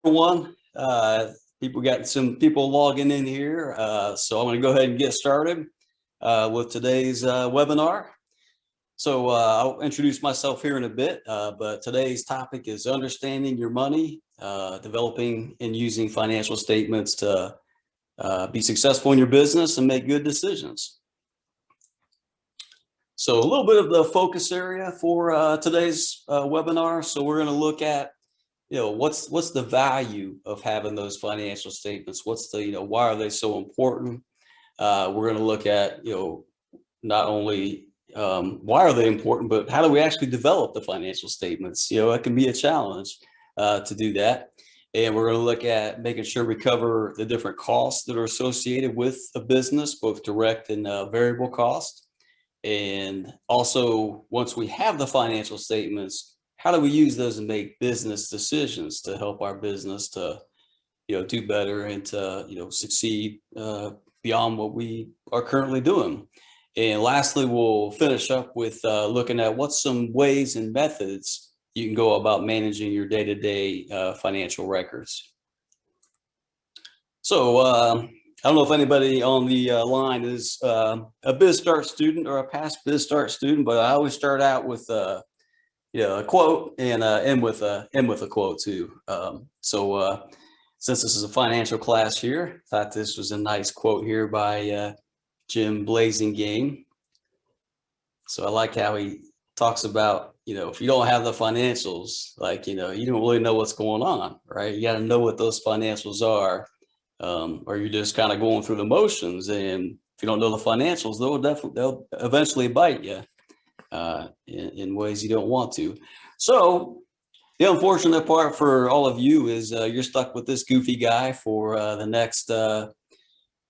Everyone. People got some people logging in here, so I'm going to go ahead and get started with today's webinar. So I'll introduce myself here in a bit, but today's topic is understanding your money, developing and using financial statements to be successful in your business and make good decisions. So a little bit of the focus area for today's webinar. So we're going to look at what's the value of having those financial statements? What's the, why are they so important? We're going to look at, not only why are they important, but how do we actually develop the financial statements? It can be a challenge to do that. And we're going to look at making sure we cover the different costs that are associated with a business, both direct and variable costs. And also, once we have the financial statements, how do we use those and make business decisions to help our business to, do better and to, succeed beyond what we are currently doing. And lastly, we'll finish up with looking at what's some ways and methods you can go about managing your day-to-day financial records. So I don't know if anybody on the line is a BizStart student or a past BizStart student, but I always start out with a quote and end with a quote too. Since this is a financial class here, I thought this was a nice quote here by Jim Blasingame. So I like how he talks about, if you don't have the financials, like, you don't really know what's going on, right? You got to know what those financials are, or you're just kind of going through the motions. And if you don't know the financials, they'll eventually bite you in ways you don't want to. So the unfortunate part for all of you is you're stuck with this goofy guy for the next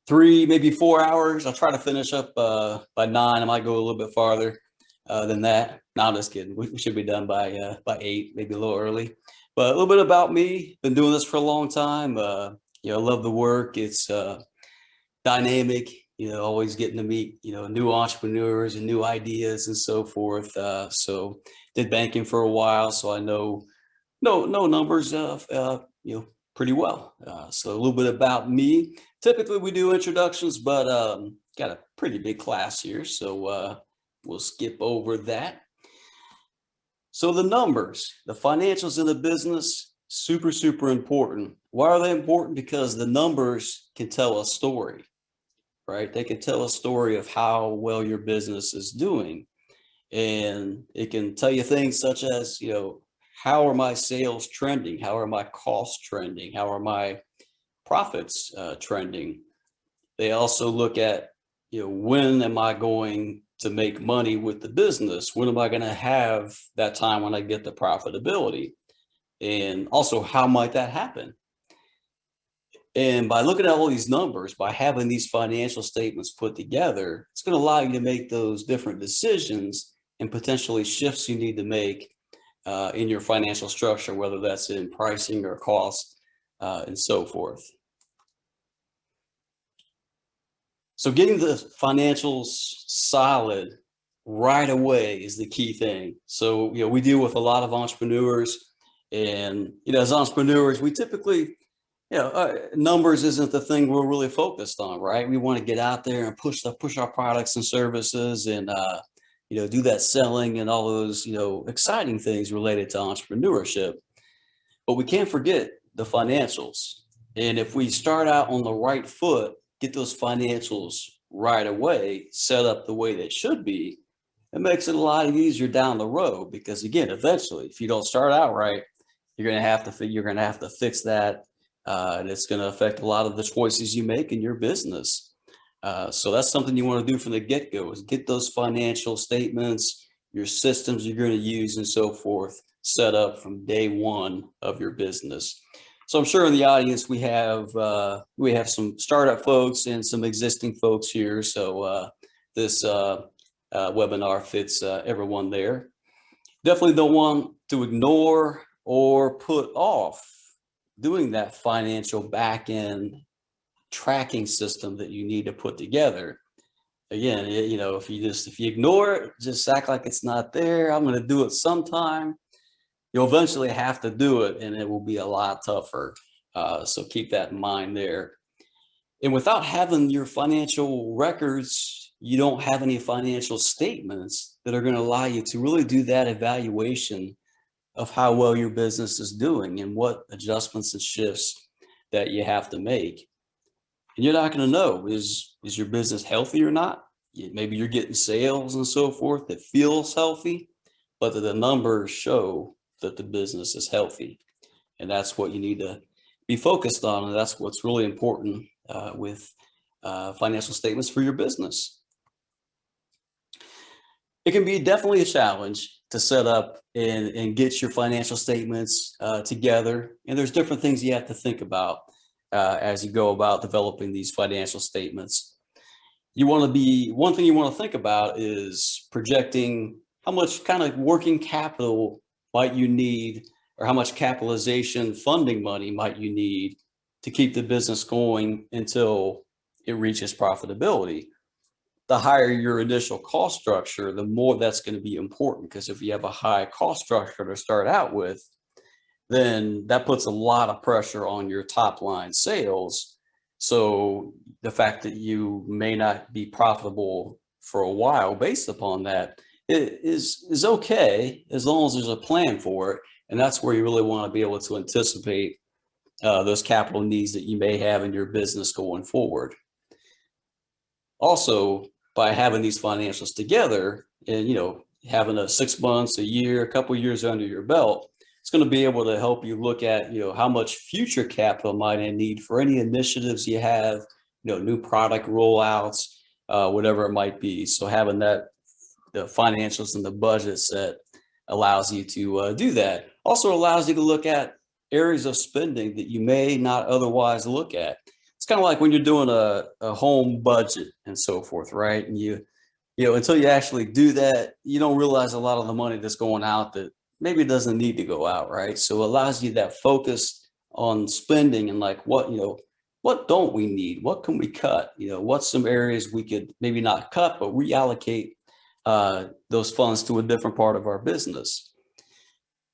3, maybe 4 hours. I'll try to finish up by 9. I might go a little bit farther than that. No, I'm just kidding. We should be done by 8, maybe a little early. But a little bit about me. Been doing this for a long time. I love the work. It's dynamic. Always getting to meet, new entrepreneurs and new ideas and so forth. So did banking for a while, so I know numbers, pretty well. So a little bit about me. Typically we do introductions, but got a pretty big class here, so we'll skip over that. So the numbers, the financials in the business, super, super important. Why are they important? Because the numbers can tell a story. Right? They can tell a story of how well your business is doing. And it can tell you things such as, how are my sales trending? How are my costs trending? How are my profits trending? They also look at, when am I going to make money with the business? When am I going to have that time when I get the profitability? And also, how might that happen? And by looking at all these numbers, by having these financial statements put together, it's going to allow you to make those different decisions and potentially shifts you need to make in your financial structure, whether that's in pricing or cost and so forth. So getting the financials solid right away is the key thing. So, we deal with a lot of entrepreneurs, and, as entrepreneurs, we typically, numbers isn't the thing we're really focused on, right? We want to get out there and push our products and services and, do that selling and all those, exciting things related to entrepreneurship. But we can't forget the financials. And if we start out on the right foot, get those financials right away, set up the way they should be, it makes it a lot easier down the road. Because again, eventually, if you don't start out right, you're going to have to fix that. And it's going to affect a lot of the choices you make in your business. So that's something you want to do from the get-go, is get those financial statements, your systems you're going to use and so forth set up from day one of your business. So I'm sure in the audience we have some startup folks and some existing folks here. So this webinar fits everyone there. Definitely don't want to ignore or put off doing that financial back-end tracking system that you need to put together. Again, if you ignore it, just act like it's not there. I'm going to do it sometime. you'll eventually have to do it, and it will be a lot tougher. So keep that in mind there. And without having your financial records, you don't have any financial statements that are going to allow you to really do that evaluation of how well your business is doing and what adjustments and shifts that you have to make. And you're not going to know, is your business healthy or not? Maybe you're getting sales and so forth that feels healthy, but the numbers show that the business is healthy. And that's what you need to be focused on. And that's what's really important with financial statements for your business. It can be definitely a challenge to set up and get your financial statements together. And there's different things you have to think about as you go about developing these financial statements. One thing you want to think about is projecting how much kind of working capital might you need, or how much capitalization funding money might you need to keep the business going until it reaches profitability. The higher your initial cost structure, the more that's going to be important, because if you have a high cost structure to start out with, then that puts a lot of pressure on your top line sales. So the fact that you may not be profitable for a while based upon that is okay, as long as there's a plan for it. And that's where you really want to be able to anticipate those capital needs that you may have in your business going forward. Also, by having these financials together and, having a 6 months, a year, a couple of years under your belt, it's going to be able to help you look at, how much future capital might I need for any initiatives you have, new product rollouts, whatever it might be. So having the financials and the budget set allows you to do that. Also allows you to look at areas of spending that you may not otherwise look at. It's kind of like when you're doing a home budget and so forth, right? And until you actually do that, you don't realize a lot of the money that's going out that maybe doesn't need to go out, right? So it allows you that focus on spending and like what don't we need? What can we cut? What's some areas we could maybe not cut, but reallocate those funds to a different part of our business.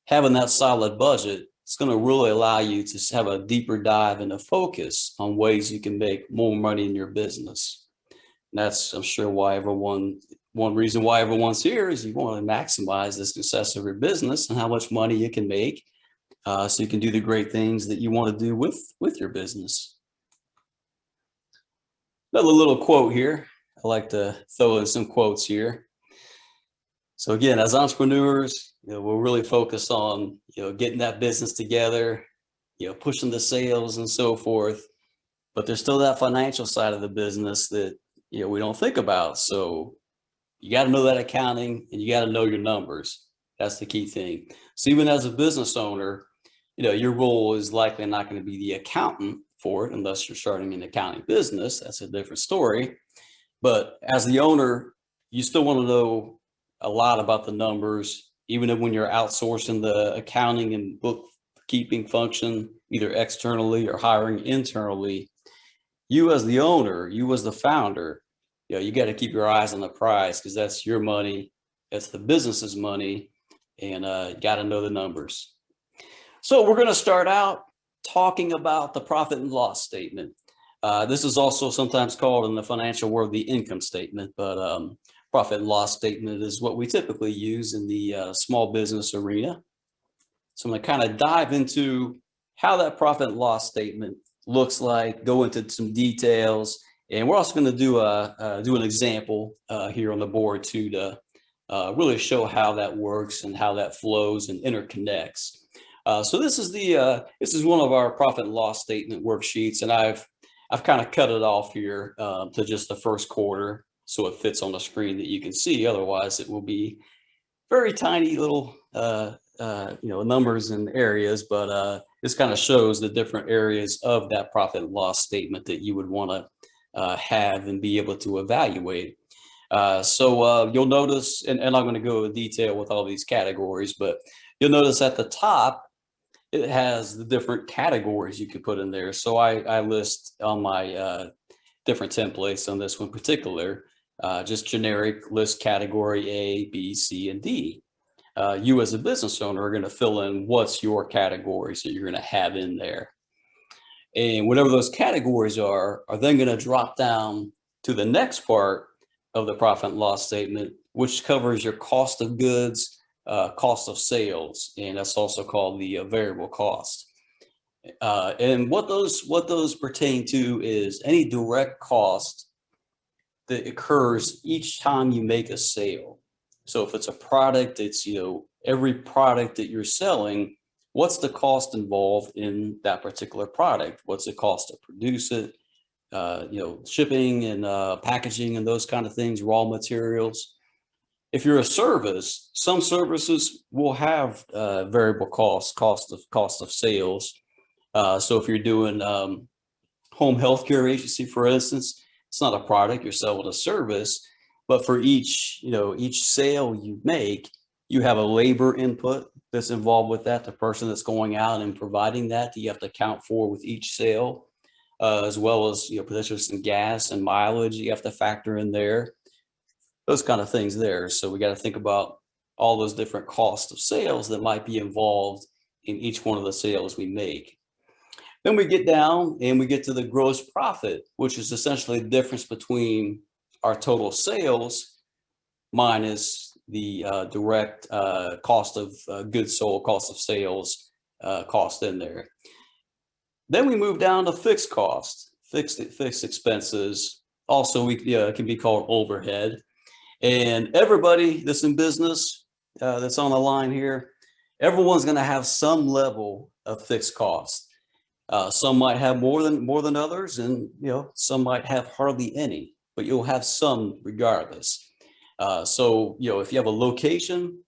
Having that solid budget, it's going to really allow you to have a deeper dive and a focus on ways you can make more money in your business. And that's, I'm sure, one reason why everyone's here is you want to maximize the success of your business and how much money you can make, so you can do the great things that you want to do with your business. Another little quote here. I like to throw in some quotes here. So again, as entrepreneurs, we're really focused on, getting that business together, pushing the sales and so forth. But there's still that financial side of the business that, we don't think about. So you got to know that accounting and you got to know your numbers. That's the key thing. So even as a business owner, your role is likely not going to be the accountant for it unless you're starting an accounting business. That's a different story. But as the owner, you still want to know a lot about the numbers, even when you're outsourcing the accounting and bookkeeping function, either externally or hiring internally. You as the owner, you as the founder, you got to keep your eyes on the prize, because that's your money, that's the business's money, and you got to know the numbers. So we're going to start out talking about the profit and loss statement. This is also sometimes called in the financial world the income statement, but profit and loss statement is what we typically use in the small business arena. So I'm going to kind of dive into how that profit and loss statement looks like, go into some details, and we're also going to do an example here on the board too, to really show how that works and how that flows and interconnects. So this is one of our profit and loss statement worksheets, and I've kind of cut it off here to just the first quarter, so it fits on the screen that you can see. Otherwise, it will be very tiny little numbers and areas, but this kind of shows the different areas of that profit and loss statement that you would want to have and be able to evaluate. So you'll notice, and I'm going to go in detail with all these categories, but you'll notice at the top, it has the different categories you could put in there. So I list on my different templates on this one particular, just generic list category A, B, C, and D. you as a business owner are going to fill in what's your categories that you're going to have in there. And whatever those categories are then going to drop down to the next part of the profit and loss statement, which covers your cost of goods, cost of sales, and that's also called the variable cost. And what those pertain to is any direct cost that occurs each time you make a sale. So if it's a product, it's, every product that you're selling, what's the cost involved in that particular product? What's it cost to produce it? Shipping and packaging and those kind of things, raw materials. If you're a service, some services will have variable cost of sales. So if you're doing home healthcare agency, for instance, it's not a product, you're selling a service, but for each sale you make, you have a labor input that's involved with that. The person that's going out and providing that you have to account for with each sale, as well as potentially some gas and mileage you have to factor in there. Those kind of things there. So we got to think about all those different costs of sales that might be involved in each one of the sales we make. Then we get down and we get to the gross profit, which is essentially the difference between our total sales minus the direct cost of goods sold, cost of sales, cost in there. Then we move down to fixed costs, fixed expenses. Also, we can be called overhead. And everybody that's in business that's on the line here, everyone's going to have some level of fixed costs. Some might have more than others, and some might have hardly any, but you'll have some regardless. So if you have a location,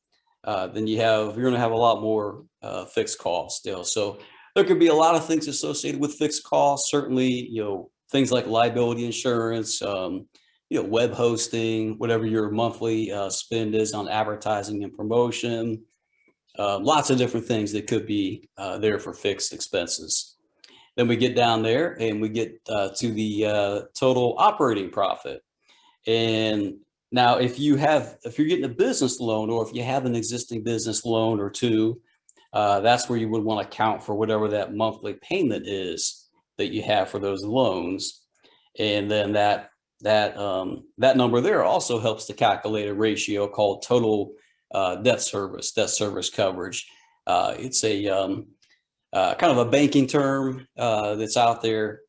then you're going to have a lot more fixed costs still. So there could be a lot of things associated with fixed costs. Certainly, things like liability insurance, web hosting, whatever your monthly spend is on advertising and promotion, lots of different things that could be there for fixed expenses. Then we get down there and we get to the total operating profit. And now if you're getting a business loan, or if you have an existing business loan or two, that's where you would want to account for whatever that monthly payment is that you have for those loans. And then that number there also helps to calculate a ratio called total debt service coverage. It's a kind of a banking term that's out there.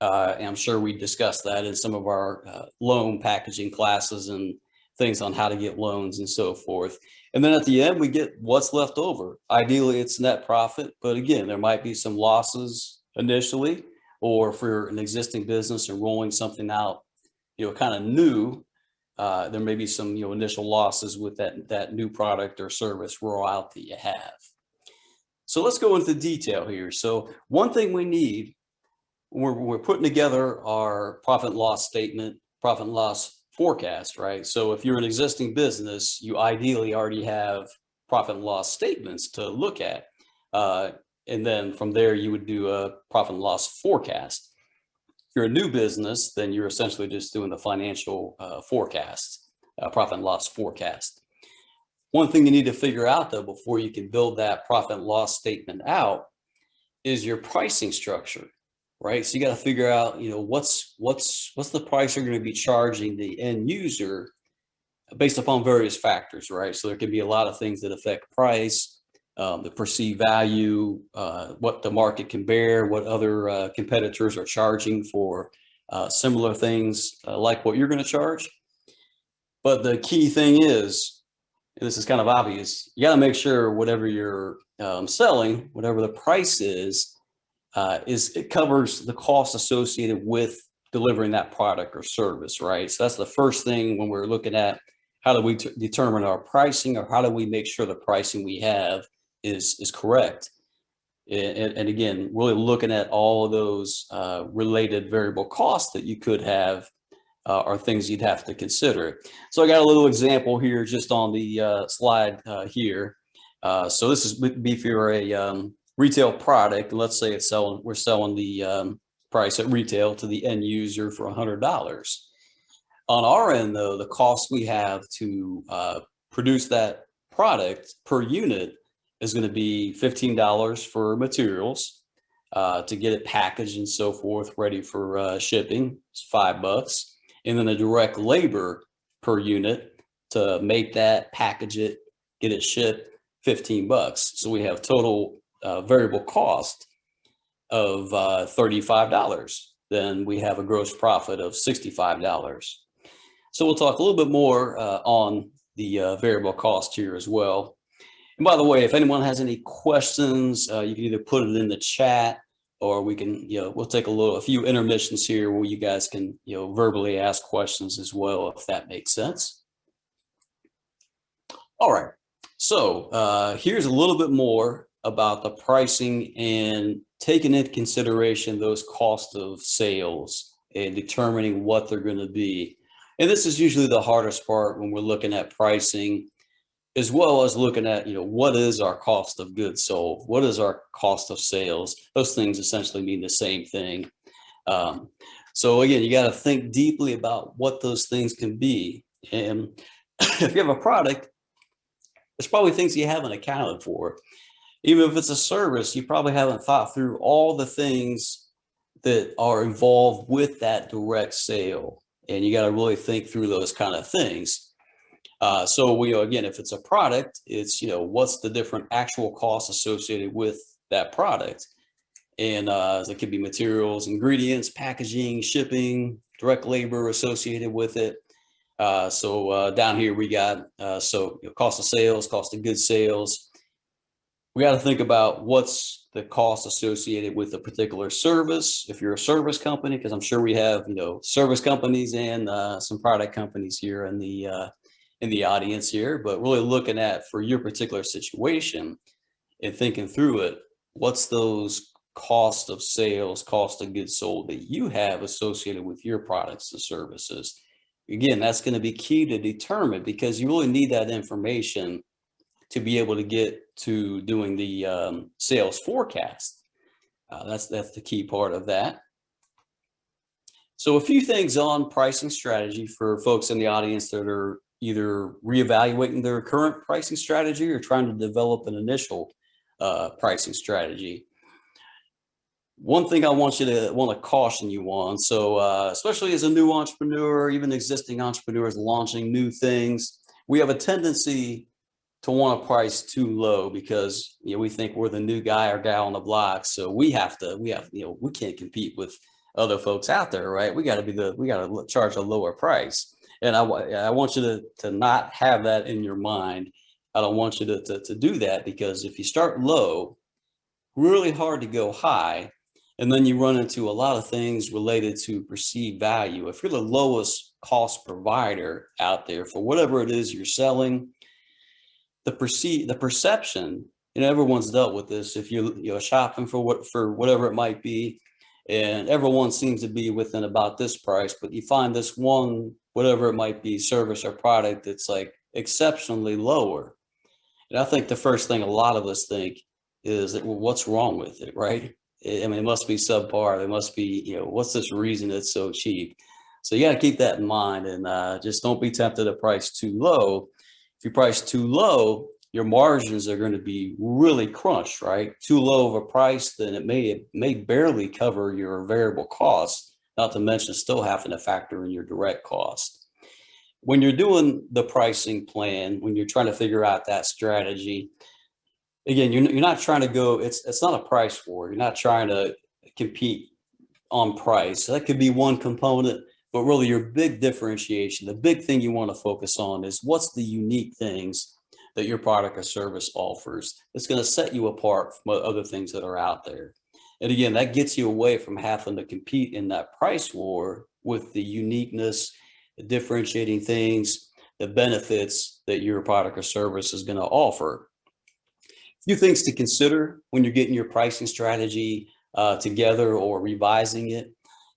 And I'm sure we discussed that in some of our loan packaging classes and things on how to get loans and so forth. And then at the end, we get what's left over. Ideally, it's net profit. But again, there might be some losses initially, or for an existing business and rolling something out, kind of new, there may be some, initial losses with that new product or service rollout that you have. So let's go into detail here. So one thing we need, we're putting together our profit and loss statement, profit and loss forecast, right? So if you're an existing business, you ideally already have profit and loss statements to look at. And then from there, you would do a profit and loss forecast. If you're a new business, then you're essentially just doing the financial forecast, profit and loss forecast. One thing you need to figure out, though, before you can build that profit and loss statement out is your pricing structure, right? So you got to figure out, what's the price you're going to be charging the end user based upon various factors, right? So there can be a lot of things that affect price, the perceived value, what the market can bear, what other competitors are charging for similar things like what you're going to charge. But the key thing is, and this is kind of obvious, you got to make sure whatever you're selling, whatever the price is it covers the cost associated with delivering that product or service, right? So that's the first thing when we're looking at how do we determine our pricing, or how do we make sure the pricing we have is correct. And again, really looking at all of those related variable costs that you could have are things you'd have to consider. So I got a little example here just on the slide here. So this would be for a retail product. Let's say we're selling the price at retail to the end user for $100. On our end, though, the cost we have to produce that product per unit is going to be $15 for materials to get it packaged and so forth, ready for shipping. It's $5, and then the direct labor per unit to make that, package it, get it shipped, $15. So we have total variable cost of $35. Then we have a gross profit of $65. So we'll talk a little bit more on the variable cost here as well. And by the way, if anyone has any questions, you can either put it in the chat, or we can, we'll take a few intermissions here where you guys can, verbally ask questions as well, if that makes sense. All right. So here's a little bit more about the pricing and taking into consideration those cost of sales and determining what they're going to be. And this is usually the hardest part when we're looking at pricing, as well as looking at, what is our cost of goods sold? What is our cost of sales? Those things essentially mean the same thing. So again, you got to think deeply about what those things can be. And if you have a product, there's probably things you haven't accounted for. Even if it's a service, you probably haven't thought through all the things that are involved with that direct sale. And you got to really think through those kind of things. So again, if it's a product, it's, what's the different actual costs associated with that product? And it could be materials, ingredients, packaging, shipping, direct labor associated with it. So down here we got, cost of sales, cost of goods sales. We got to think about what's the cost associated with a particular service. If you're a service company, because I'm sure we have, service companies and some product companies here in the audience here, but really looking at, for your particular situation and thinking through it, what's those cost of sales, cost of goods sold that you have associated with your products and services. Again, that's going to be key to determine, because you really need that information to be able to get to doing the sales forecast. That's the key part of that. So a few things on pricing strategy for folks in the audience that are either reevaluating their current pricing strategy or trying to develop an initial pricing strategy. One thing I want to caution you on, so especially as a new entrepreneur, even existing entrepreneurs launching new things, we have a tendency to want to price too low because we think we're the new guy or gal on the block, so we can't compete with other folks out there, right? We got to charge a lower price, and I want you to not have that in your mind. I don't want you to do that, because if you start low, really hard to go high, and then you run into a lot of things related to perceived value. If you're the lowest cost provider out there for whatever it is you're selling, the perception, everyone's dealt with this. If you're shopping for whatever it might be, and everyone seems to be within about this price, but you find this one, whatever it might be, service or product that's like exceptionally lower. And I think the first thing a lot of us think is that, well, what's wrong with it, right? I mean, it must be subpar. There must be, what's this reason it's so cheap? So you got to keep that in mind, and just don't be tempted to price too low. If you price too low, your margins are going to be really crunched, right? Too low of a price, then it may barely cover your variable costs, not to mention still having to factor in your direct cost. When you're doing the pricing plan, when you're trying to figure out that strategy, again, you're not trying to go, it's not a price war. You're not trying to compete on price. So that could be one component. But really, your big differentiation, the big thing you want to focus on is what's the unique things that your product or service offers that's going to set you apart from other things that are out there. And again, that gets you away from having to compete in that price war with the uniqueness, the differentiating things, the benefits that your product or service is going to offer. A few things to consider when you're getting your pricing strategy together or revising it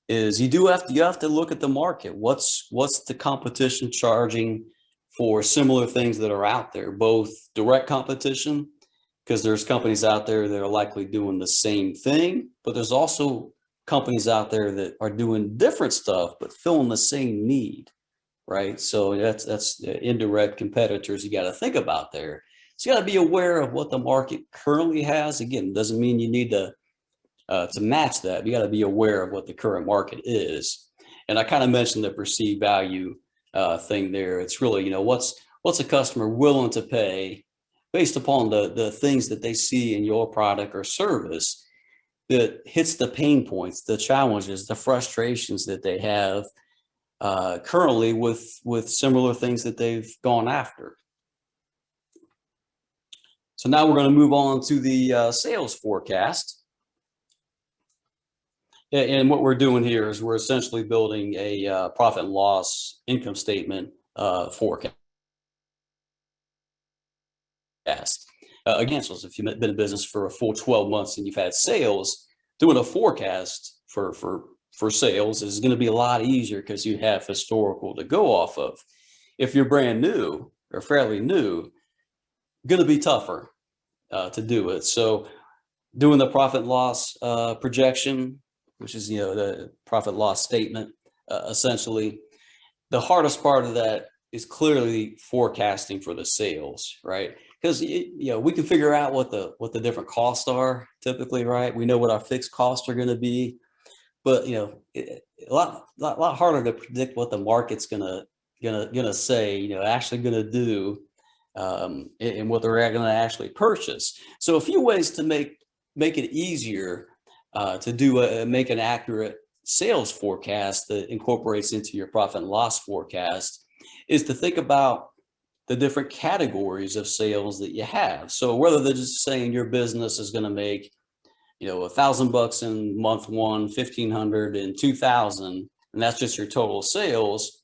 is you have to look at the market. What's the competition charging for similar things that are out there, both direct competition, because there's companies out there that are likely doing the same thing, but there's also companies out there that are doing different stuff but filling the same need, right? So that's the indirect competitors you got to think about there. So you got to be aware of what the market currently has. Again, doesn't mean you need to match that. You got to be aware of what the current market is. And I kind of mentioned the perceived value thing there. It's really, what's a customer willing to pay based upon the things that they see in your product or service that hits the pain points, the challenges, the frustrations that they have currently with similar things that they've gone after. So now we're going to move on to the sales forecast. And what we're doing here is we're essentially building a profit and loss income statement forecast. Again, so if you've been in business for a full 12 months and you've had sales, doing a forecast for sales is going to be a lot easier because you have historical to go off of. If you're brand new or fairly new, going to be tougher to do it. So doing the profit and loss projection, which is, the profit loss statement, essentially, the hardest part of that is clearly forecasting for the sales, right? Because we can figure out what the different costs are typically, right? We know what our fixed costs are going to be, but a lot harder to predict what the market's gonna say, actually gonna do, and what they're going to actually purchase. So a few ways to make it easier to make an accurate sales forecast that incorporates into your profit and loss forecast is to think about the different categories of sales that you have. So whether they're just saying your business is going to make, $1,000 in month one, 1,500 and 2,000, and that's just your total sales.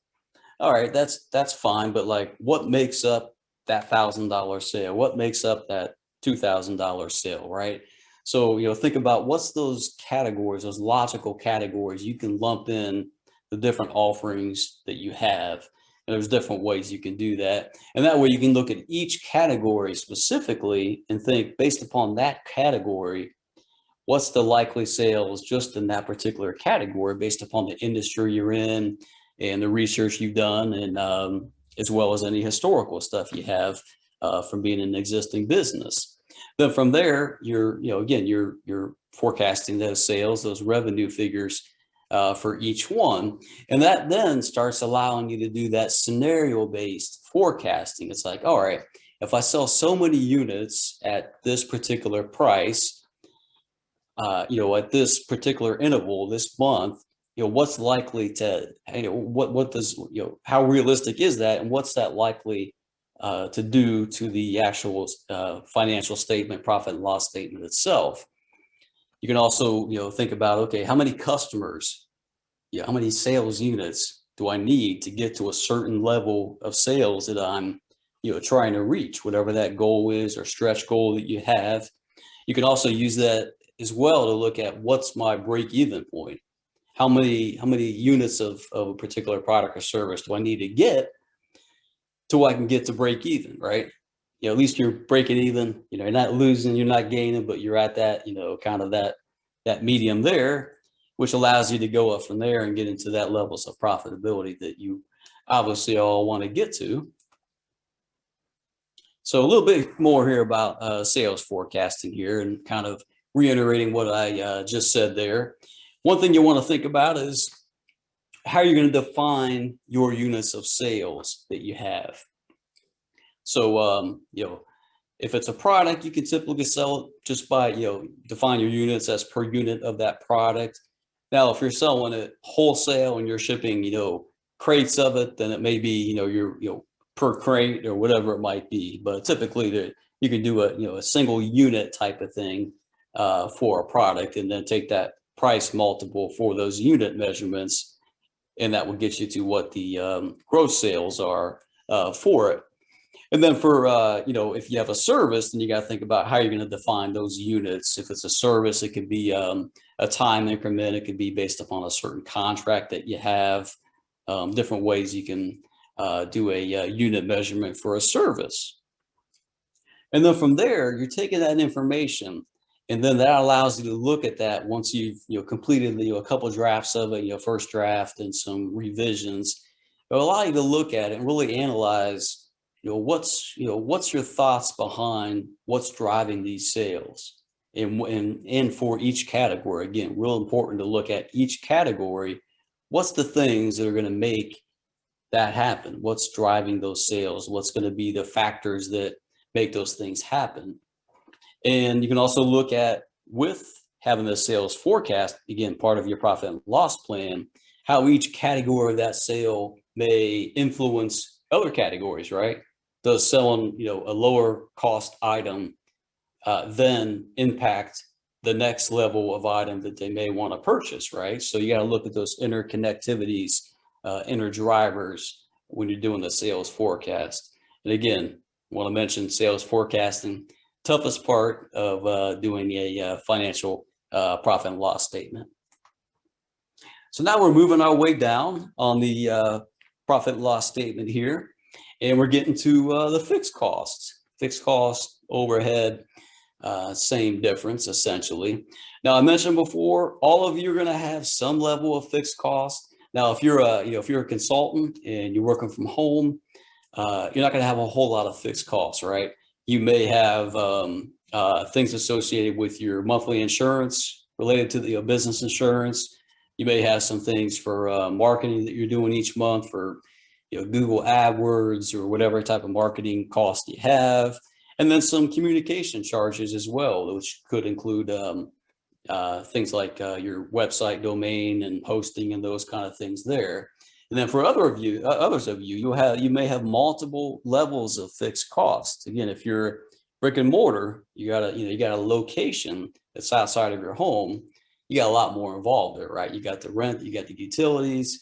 All right, that's fine. But like, what makes up that $1,000 sale? What makes up that $2,000 sale, right? So, think about what's those categories, those logical categories you can lump in the different offerings that you have. And there's different ways you can do that. And that way you can look at each category specifically and think, based upon that category, what's the likely sales just in that particular category based upon the industry you're in and the research you've done, and as well as any historical stuff you have from being an existing business. Then from there, you're forecasting those sales, those revenue figures for each one. And that then starts allowing you to do that scenario-based forecasting. It's like, all right, if I sell so many units at this particular price, at this particular interval this month, what's likely to, what does, how realistic is that? And what's that likely to do to the actual financial statement, profit and loss statement itself? You can also, think about, okay, how many customers, how many sales units do I need to get to a certain level of sales that I'm, trying to reach, whatever that goal is or stretch goal that you have. You can also use that as well to look at what's my break-even point. How many units of a particular product or service do I need to get till I can get to break even, right? At least you're breaking even, you're not losing, you're not gaining, but you're at that, kind of that medium there, which allows you to go up from there and get into that levels of profitability that you obviously all want to get to. So a little bit more here about sales forecasting here, and kind of reiterating what I just said there. One thing you want to think about is how you're going to define your units of sales that you have. So, if it's a product, you can typically sell it just by, define your units as per unit of that product. Now, if you're selling it wholesale and you're shipping, crates of it, then it may be, your per crate or whatever it might be. But typically you can do a single unit type of thing for a product, and then take that price multiple for those unit measurements, and that will get you to what the gross sales are for it. And then for, if you have a service, then you got to think about how you're going to define those units. If it's a service, it could be a time increment. It could be based upon a certain contract that you have. Different ways you can do a unit measurement for a service. And then from there, you're taking that information, and then that allows you to look at that once you've completed a couple of drafts of it, first draft and some revisions. It'll allow you to look at it and really analyze, what's your thoughts behind what's driving these sales. And for each category, again, real important to look at each category. What's the things that are going to make that happen? What's driving those sales? What's going to be the factors that make those things happen? And you can also look at, with having the sales forecast, again, part of your profit and loss plan, how each category of that sale may influence other categories, right? Does selling, a lower cost item then impact the next level of item that they may want to purchase, right? So you got to look at those interconnectivities, inner drivers when you're doing the sales forecast. And again, I want to mention sales forecasting, toughest part of doing a financial profit and loss statement. So now we're moving our way down on the profit and loss statement here, and we're getting to the fixed costs. Fixed cost, overhead, same difference essentially. Now I mentioned before, all of you are going to have some level of fixed cost. Now, if you're a consultant and you're working from home, you're not going to have a whole lot of fixed costs, right? You may have things associated with your monthly insurance related to the business insurance. You may have some things for marketing that you're doing each month for, Google AdWords or whatever type of marketing cost you have. And then some communication charges as well, which could include things like your website domain and hosting and those kind of things there. And then for others of you, you may have multiple levels of fixed costs. Again, if you're brick and mortar, you got a location that's outside of your home. You got a lot more involved there, right? You got the rent, you got the utilities,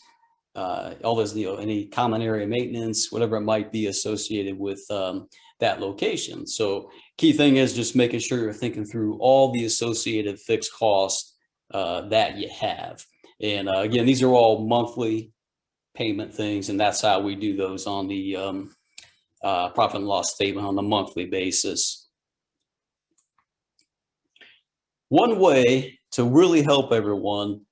all those, any common area maintenance, whatever it might be associated with that location. So key thing is just making sure you're thinking through all the associated fixed costs that you have. And again, these are all monthly payment things, and that's how we do those on the profit and loss statement on a monthly basis. One way to really help everyone,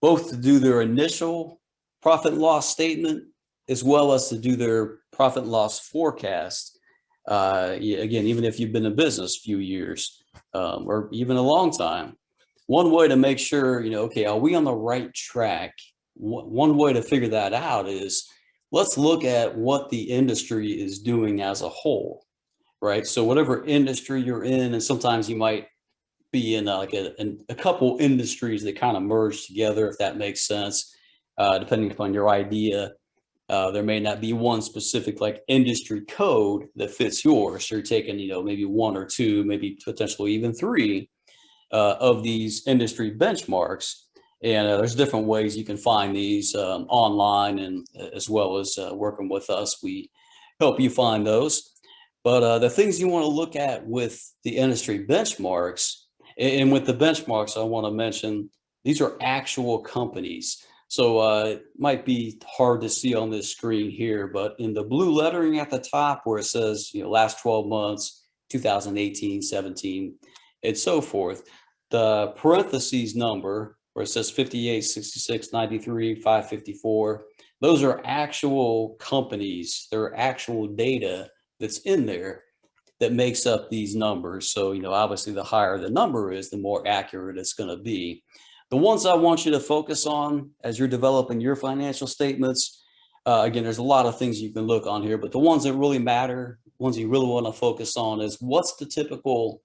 both to do their initial profit and loss statement as well as to do their profit and loss forecast, again, even if you've been in business a few years or even a long time, one way to make sure, okay, are we on the right track? One way to figure that out is, let's look at what the industry is doing as a whole, right? So whatever industry you're in, and sometimes you might be in like a couple industries that kind of merge together, if that makes sense, depending upon your idea. There may not be one specific like industry code that fits yours. So you're taking, maybe one or two, maybe potentially even three of these industry benchmarks. And there's different ways you can find these online, and as well as working with us, we help you find those. But the things you want to look at with the industry benchmarks, and with the benchmarks, I want to mention, these are actual companies. So it might be hard to see on this screen here, but in the blue lettering at the top where it says, last 12 months, 2018, 17, and so forth, the parentheses number where it says 58, 66, 93, 554, those are actual companies. They're actual data that's in there that makes up these numbers. So, obviously the higher the number is, the more accurate it's going to be. The ones I want you to focus on as you're developing your financial statements, again, there's a lot of things you can look on here, but the ones that really matter, ones you really want to focus on, is what's the typical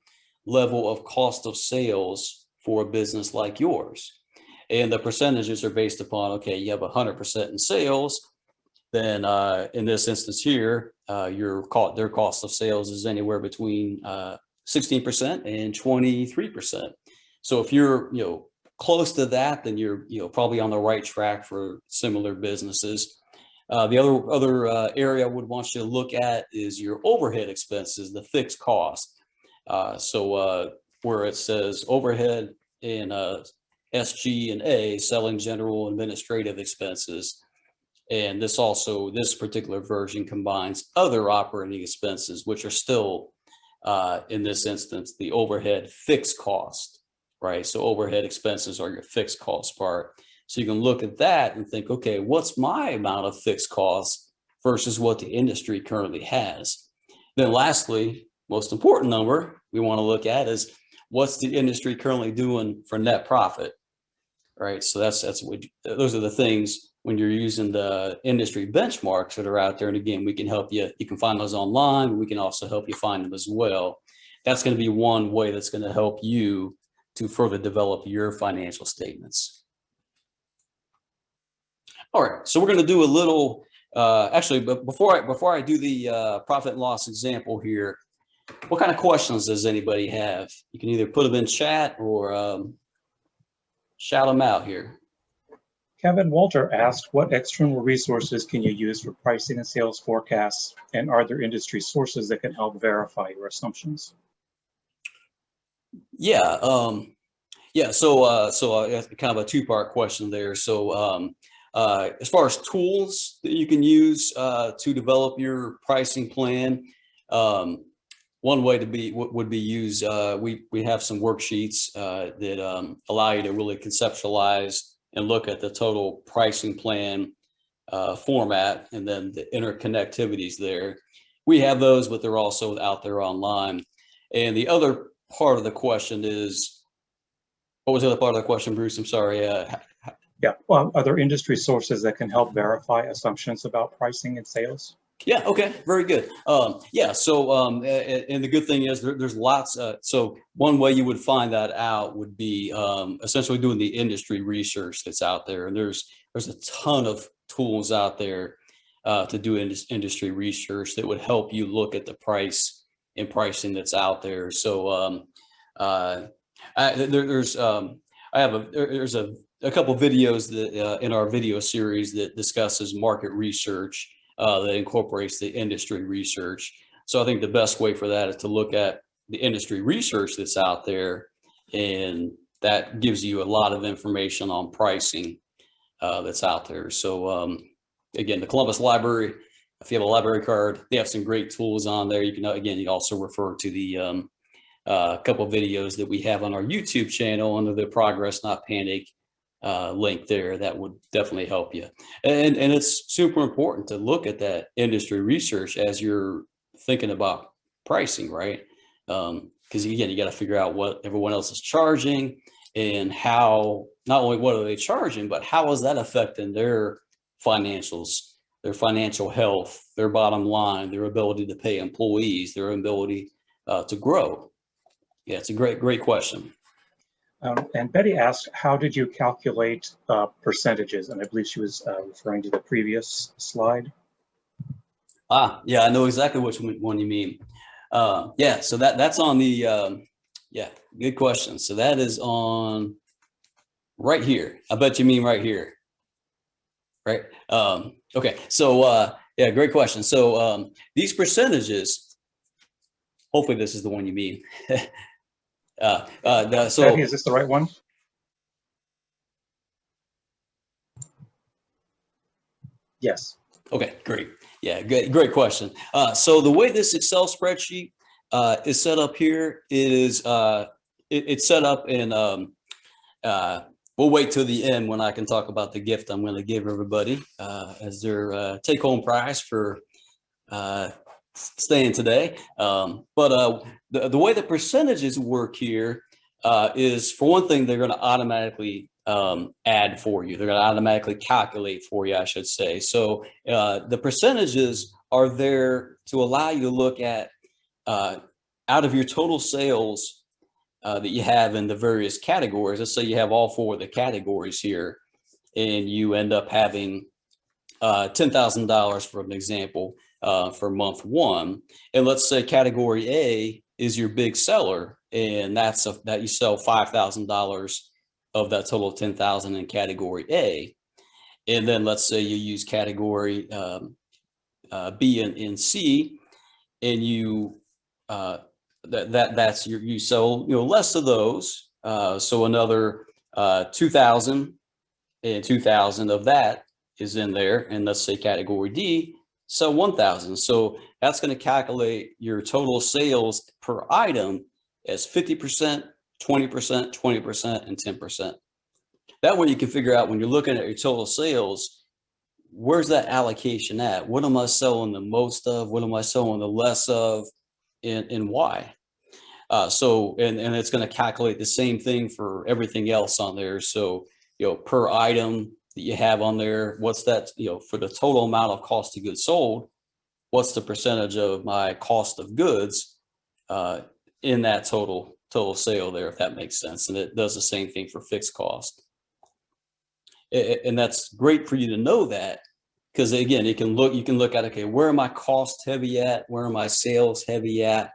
level of cost of sales for a business like yours. And the percentages are based upon, okay, you have 100% in sales, then in this instance here, their cost of sales is anywhere between 16% and 23%. So if you're, close to that, then you're, probably on the right track for similar businesses. The other area I would want you to look at is your overhead expenses, the fixed cost. So where it says overhead and SG&A, selling general administrative expenses. And this particular version combines other operating expenses, which are still, in this instance, the overhead fixed cost, right? So overhead expenses are your fixed cost part. So you can look at that and think, okay, what's my amount of fixed costs versus what the industry currently has? Then lastly, most important number we want to look at is what's the industry currently doing for net profit, right? So that's what, those are the things when you're using the industry benchmarks that are out there. And again, we can help you. You can find those online. We can also help you find them as well. That's going to be one way that's going to help you to further develop your financial statements. All right, so we're going to do a little, actually, but before I do the profit and loss example here, what kind of questions does anybody have? You can either put them in chat or shout them out here. Kevin Walter asked, what external resources can you use for pricing and sales forecasts? And are there industry sources that can help verify your assumptions? Yeah, so kind of a two-part question there. So as far as tools that you can use to develop your pricing plan, one way would be use, we have some worksheets that allow you to really conceptualize and look at the total pricing plan format and then the interconnectivities there. We have those, but they're also out there online. And the other part of the question is, what was the other part of the question, Bruce? I'm sorry. Yeah, well, are there industry sources that can help verify assumptions about pricing and sales? Yeah, okay, very good. Yeah, so and the good thing is there's lots. So one way you would find that out would be essentially doing the industry research that's out there. And there's a ton of tools out there to do industry research that would help you look at the price and pricing that's out there. So there's a couple videos that in our video series that discusses market research that incorporates the industry research. So I think the best way for that is to look at the industry research that's out there, and that gives you a lot of information on pricing that's out there. So again, the Columbus Library, if you have a library card, they have some great tools on there. You can, again, you also refer to the couple of videos that we have on our YouTube channel under the Progress Not Panic link there. That would definitely help you. And it's super important to look at that industry research as you're thinking about pricing, right? Because again, you got to figure out what everyone else is charging and how, not only what are they charging, but how is that affecting their financials, their financial health, their bottom line, their ability to pay employees, their ability to grow. Yeah, it's a great question. And Betty asked, how did you calculate percentages? And I believe she was referring to the previous slide. Yeah, I know exactly which one you mean. Yeah, so that's on the, yeah, good question. So that is on right here. I bet you mean right here, right? Okay, so yeah, great question. So these percentages, hopefully this is the one you mean. So Betty, is this the right one? Yes. Okay, great. Yeah, great question. So the way this Excel spreadsheet is set up here is it's set up in, we'll wait till the end when I can talk about the gift I'm going to give everybody as their take-home prize for staying today. But the way the percentages work here is, for one thing, they're going to automatically add for you. They're going to automatically calculate for you, I should say. So the percentages are there to allow you to look at out of your total sales that you have in the various categories. Let's say you have all four of the categories here, and you end up having $10,000 for an example for month one. And let's say category A is your big seller, and that's that you sell $5,000 of that total of 10,000 in category A. And then let's say you use category B and C, and you that's you sell less of those. So another 2,000 and 2,000 of that is in there. And let's say category D, so 1,000. So that's going to calculate your total sales per item as 50%, 20%, 20%, and 10%. That way you can figure out when you're looking at your total sales, where's that allocation at? What am I selling the most of? What am I selling the less of? And why? And it's going to calculate the same thing for everything else on there. So, per item that you have on there, what's that, for the total amount of cost of goods sold, what's the percentage of my cost of goods in that total sale there, if that makes sense. And it does the same thing for fixed cost. And that's great for you to know that, because again, you can look at, okay, where am I cost heavy at? Where am I sales heavy at?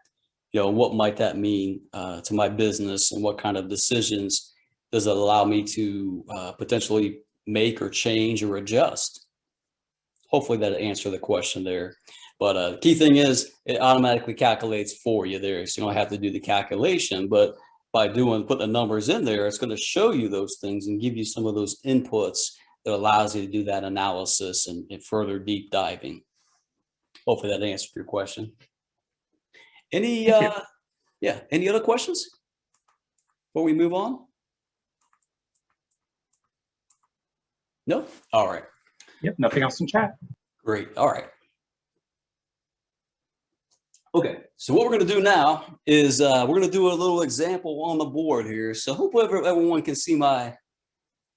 What might that mean to my business, and what kind of decisions does it allow me to potentially make or change or adjust? Hopefully that answered the question there. But the key thing is it automatically calculates for you there. So you don't have to do the calculation, but by put the numbers in there, it's going to show you those things and give you some of those inputs that allows you to do that analysis and further deep diving. Hopefully that answered your question. Any other questions before we move on? No? All right. Yep, nothing else in chat. Great. All right. Okay, so what we're going to do now is we're going to do a little example on the board here. So hopefully everyone can see my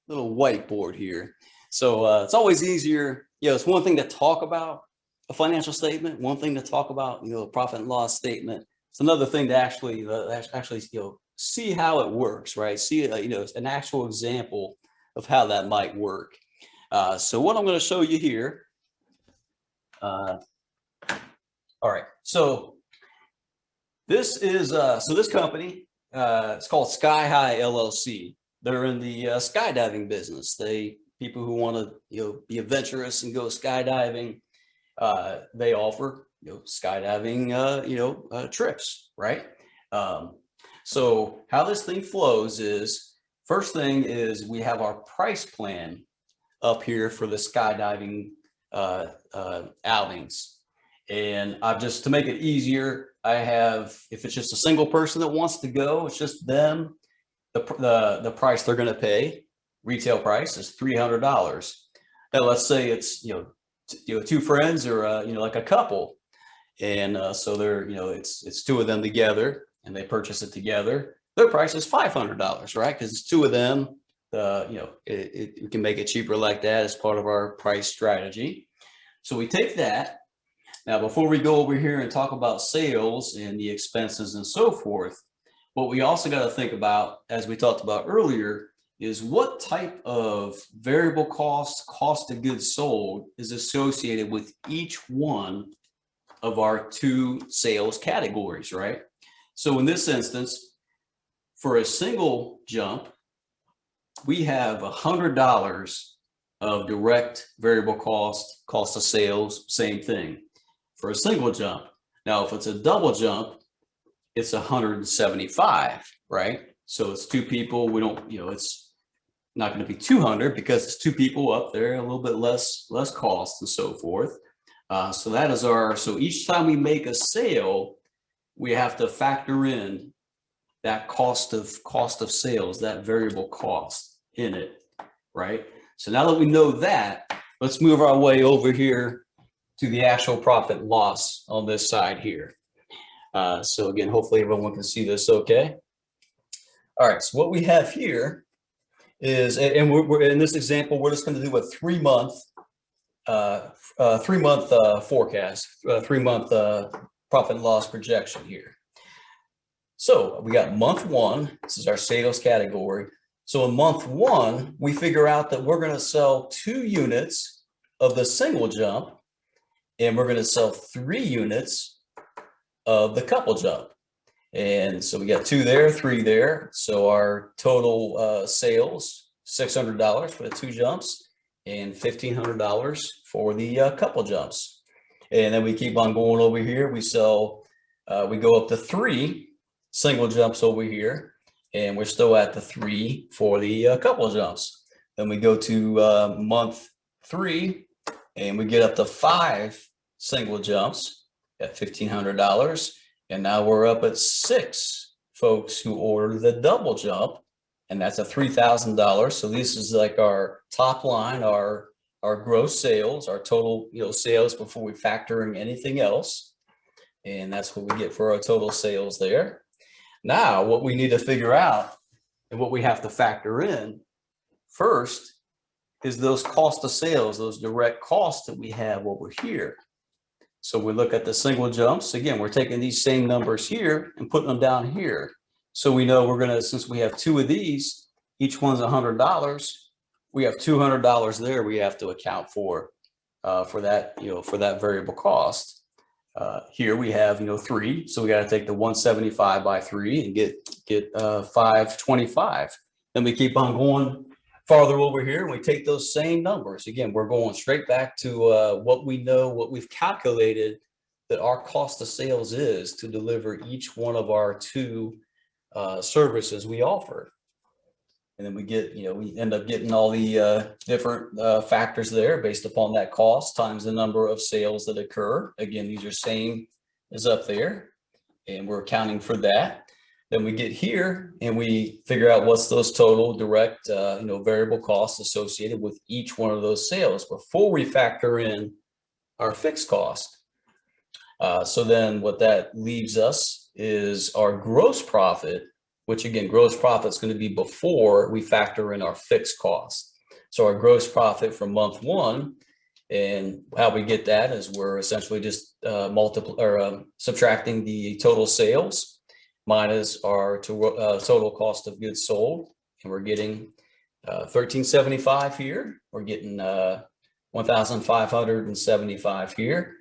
little whiteboard here. So it's always easier. It's one thing to talk about a financial statement, one thing to talk about, a profit and loss statement. It's another thing to actually see how it works, right? See, an actual example of how that might work. So what I'm going to show you here. All right, so this is this company. It's called Sky High LLC. They're in the skydiving business. People who want to be adventurous and go skydiving. They offer skydiving trips, right? So how this thing flows is, first thing is we have our price plan up here for the skydiving outings. And I've just, to make it easier, I have, if it's just a single person that wants to go, it's just them, the price they're going to pay, retail price is $300. Now let's say it's, two friends or, like a couple. And so they're, it's two of them together and they purchase it together. Their price is $500, right? Because it's two of them. We can make it cheaper like that as part of our price strategy. So we take that. Now, before we go over here and talk about sales and the expenses and so forth, what we also got to think about, as we talked about earlier, is what type of variable cost of goods sold is associated with each one of our two sales categories, right? So in this instance, for a single jump, we have $100 of direct variable cost of sales, same thing for a single jump. Now, if it's a double jump, it's 175, right? So it's two people. We don't, it's not going to be 200 because it's two people up there, a little bit less cost and so forth. So that is so each time we make a sale, we have to factor in that cost of sales, that variable cost in it, right? So now that we know that, let's move our way over here to the actual profit and loss on this side here. So again, hopefully everyone can see this okay. All right, so what we have here is, and we're in this example, we're just going to do a 3-month forecast, 3-month profit and loss projection here. So we got month 1, this is our sales category. So in month 1, we figure out that we're going to sell 2 units of the single jump, and we're going to sell 3 units of the couple jump. And so we got 2 there, 3 there. So our total sales, $600 for the 2 jumps and $1,500 for the couple jumps. And then we keep on going over here. We sell, we go up to 3 single jumps over here, and we're still at the 3 for the couple jumps. Then we go to month 3, and we get up to 5 single jumps at $1,500. And now we're up at 6 folks who order the double jump and that's a $3,000. So this is like our top line, our gross sales, our total, sales before we factor in anything else. And that's what we get for our total sales there. Now, what we need to figure out and what we have to factor in first is those cost of sales, those direct costs that we have over here. So we look at the single jumps. Again, we're taking these same numbers here and putting them down here. So we know we're going to, since we have two of these, each one's $100. We have $200 there we have to account for that, for that variable cost. Here we have, 3. So we got to take the 175 by 3 and get 525. Then we keep on going farther over here and we take those same numbers. Again, we're going straight back to what we know, what we've calculated that our cost of sales is to deliver each one of our two services we offer. And then we get, we end up getting all the different factors there based upon that cost times the number of sales that occur. Again, these are same as up there, and we're accounting for that. Then we get here and we figure out what's those total direct, variable costs associated with each one of those sales before we factor in our fixed cost. So then what that leaves us is our gross profit, which again, gross profit is going to be before we factor in our fixed cost. So our gross profit for month 1, and how we get that is we're essentially just subtracting the total sales minus our total cost of goods sold, and we're getting $1,375 here. We're getting $1,575 here,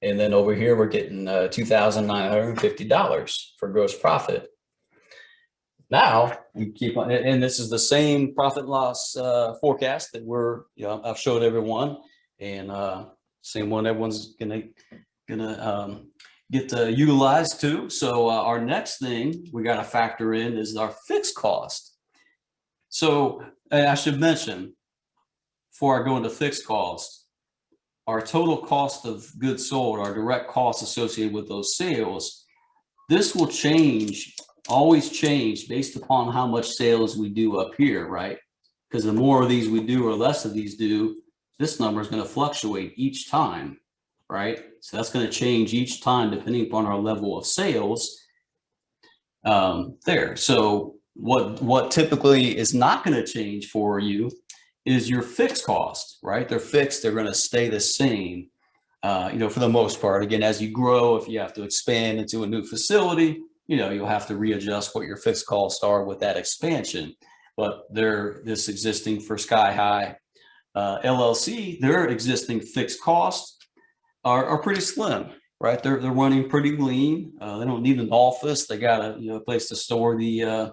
and then over here we're getting $2,950 for gross profit. Now we keep on, and this is the same profit loss forecast that I've showed everyone, and same one everyone's gonna get utilized too. So our next thing we got to factor in is our fixed cost. So I should mention, before I go into fixed cost, our total cost of goods sold, our direct costs associated with those sales, this will always change based upon how much sales we do up here, right? Because the more of these we do or less of these do, this number is going to fluctuate each time, right? So that's going to change each time depending upon our level of sales there. So what typically is not going to change for you is your fixed cost, right? They're fixed. They're going to stay the same, for the most part. Again, as you grow, if you have to expand into a new facility, you'll have to readjust what your fixed costs are with that expansion. But this existing for Sky High LLC, their existing fixed costs are pretty slim, right? They're running pretty lean. They don't need an office. They got a place to store their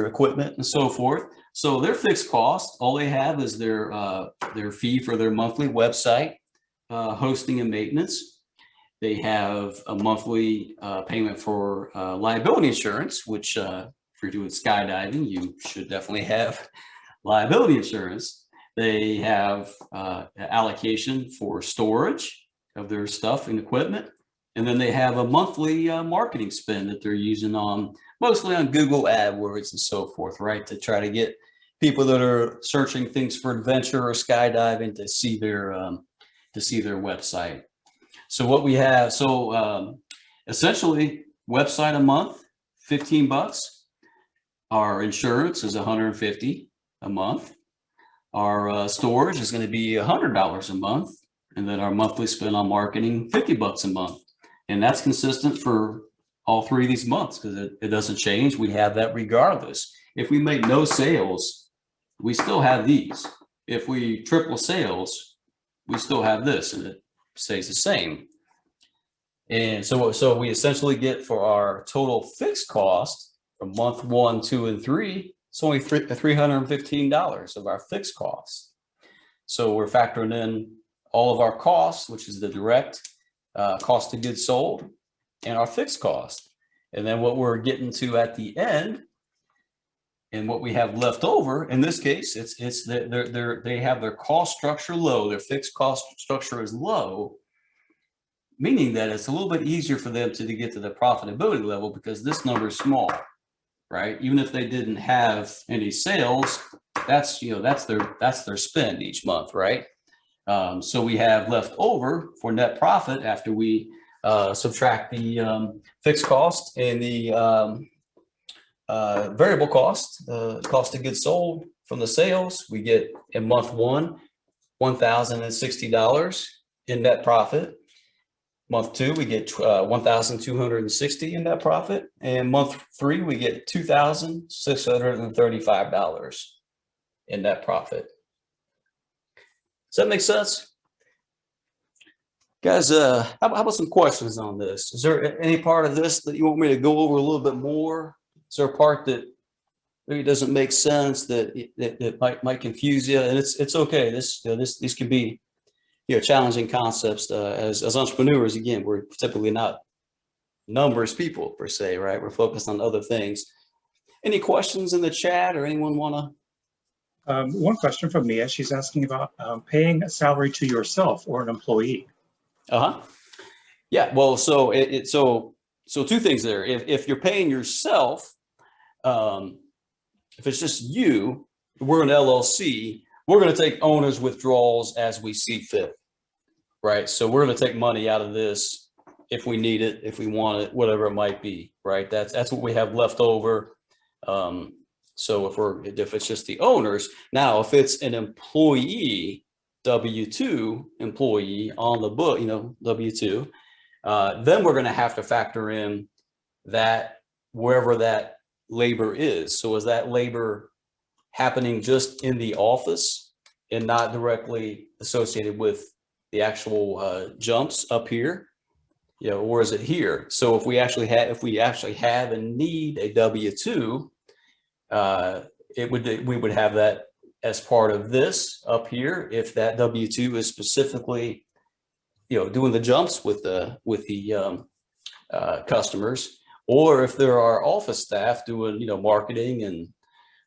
equipment and so forth. So their fixed costs, all they have is their fee for their monthly website hosting and maintenance. They have a monthly payment for liability insurance, which if you're doing skydiving, you should definitely have liability insurance. They have allocation for storage of their stuff and equipment. And then they have a monthly marketing spend that they're using mostly on Google AdWords and so forth, right? To try to get people that are searching things for adventure or skydiving to see their website. So what we have, essentially website a month, $15. Our insurance is $150 a month. Our storage is going to be $100 a month. And then our monthly spend on marketing, $50 a month. And that's consistent for all 3 of these months because it doesn't change. We have that regardless. If we make no sales, we still have these. If we triple sales, we still have this, and it stays the same. And so we essentially get for our total fixed cost from month 1, 2, and 3, it's only $315 of our fixed costs. So we're factoring in all of our costs, which is the direct cost of goods sold and our fixed cost. And then what we're getting to at the end and what we have left over, in this case, they have their cost structure low, their fixed cost structure is low, meaning that it's a little bit easier for them to get to the profitability level because this number is small, right? Even if they didn't have any sales, that's, you know, that's their spend each month, right? So we have left over for net profit after we subtract the fixed cost and the variable cost, cost of goods sold from the sales. We get in month one, $1,060 in net profit. Month two, we get 1,260 in net profit. And month three, we get $2,635 in net profit. Does that make sense? Guys, how about some questions on this? Is there any part of this that you want me to go over a little bit more? Is there a part that maybe doesn't make sense, that might confuse you? And it's okay. These can be, you know, challenging concepts. As entrepreneurs, again, we're typically not numbers people per se, right? We're focused on other things. Any questions in the chat, or anyone want to? One question from Mia. She's asking about paying a salary to yourself or an employee. Yeah. Well, so so two things there. If you're paying yourself, if it's just you, we're an LLC. We're going to take owner's withdrawals as we see fit, right? So we're going to take money out of this if we need it, if we want it, whatever it might be, right? That's what we have left over. So if it's just the owners, now if it's an employee, W-2 employee on the book, you know, W-2, then we're going to have to factor in that wherever that labor is. So is that labor happening just in the office and not directly associated with the actual jumps up here, you know, or is it here? So if we actually have and need a W-2, we would have that as part of this up here. If that W-2 is specifically, you know, doing the jumps with the customers, or if there are office staff doing, you know, marketing and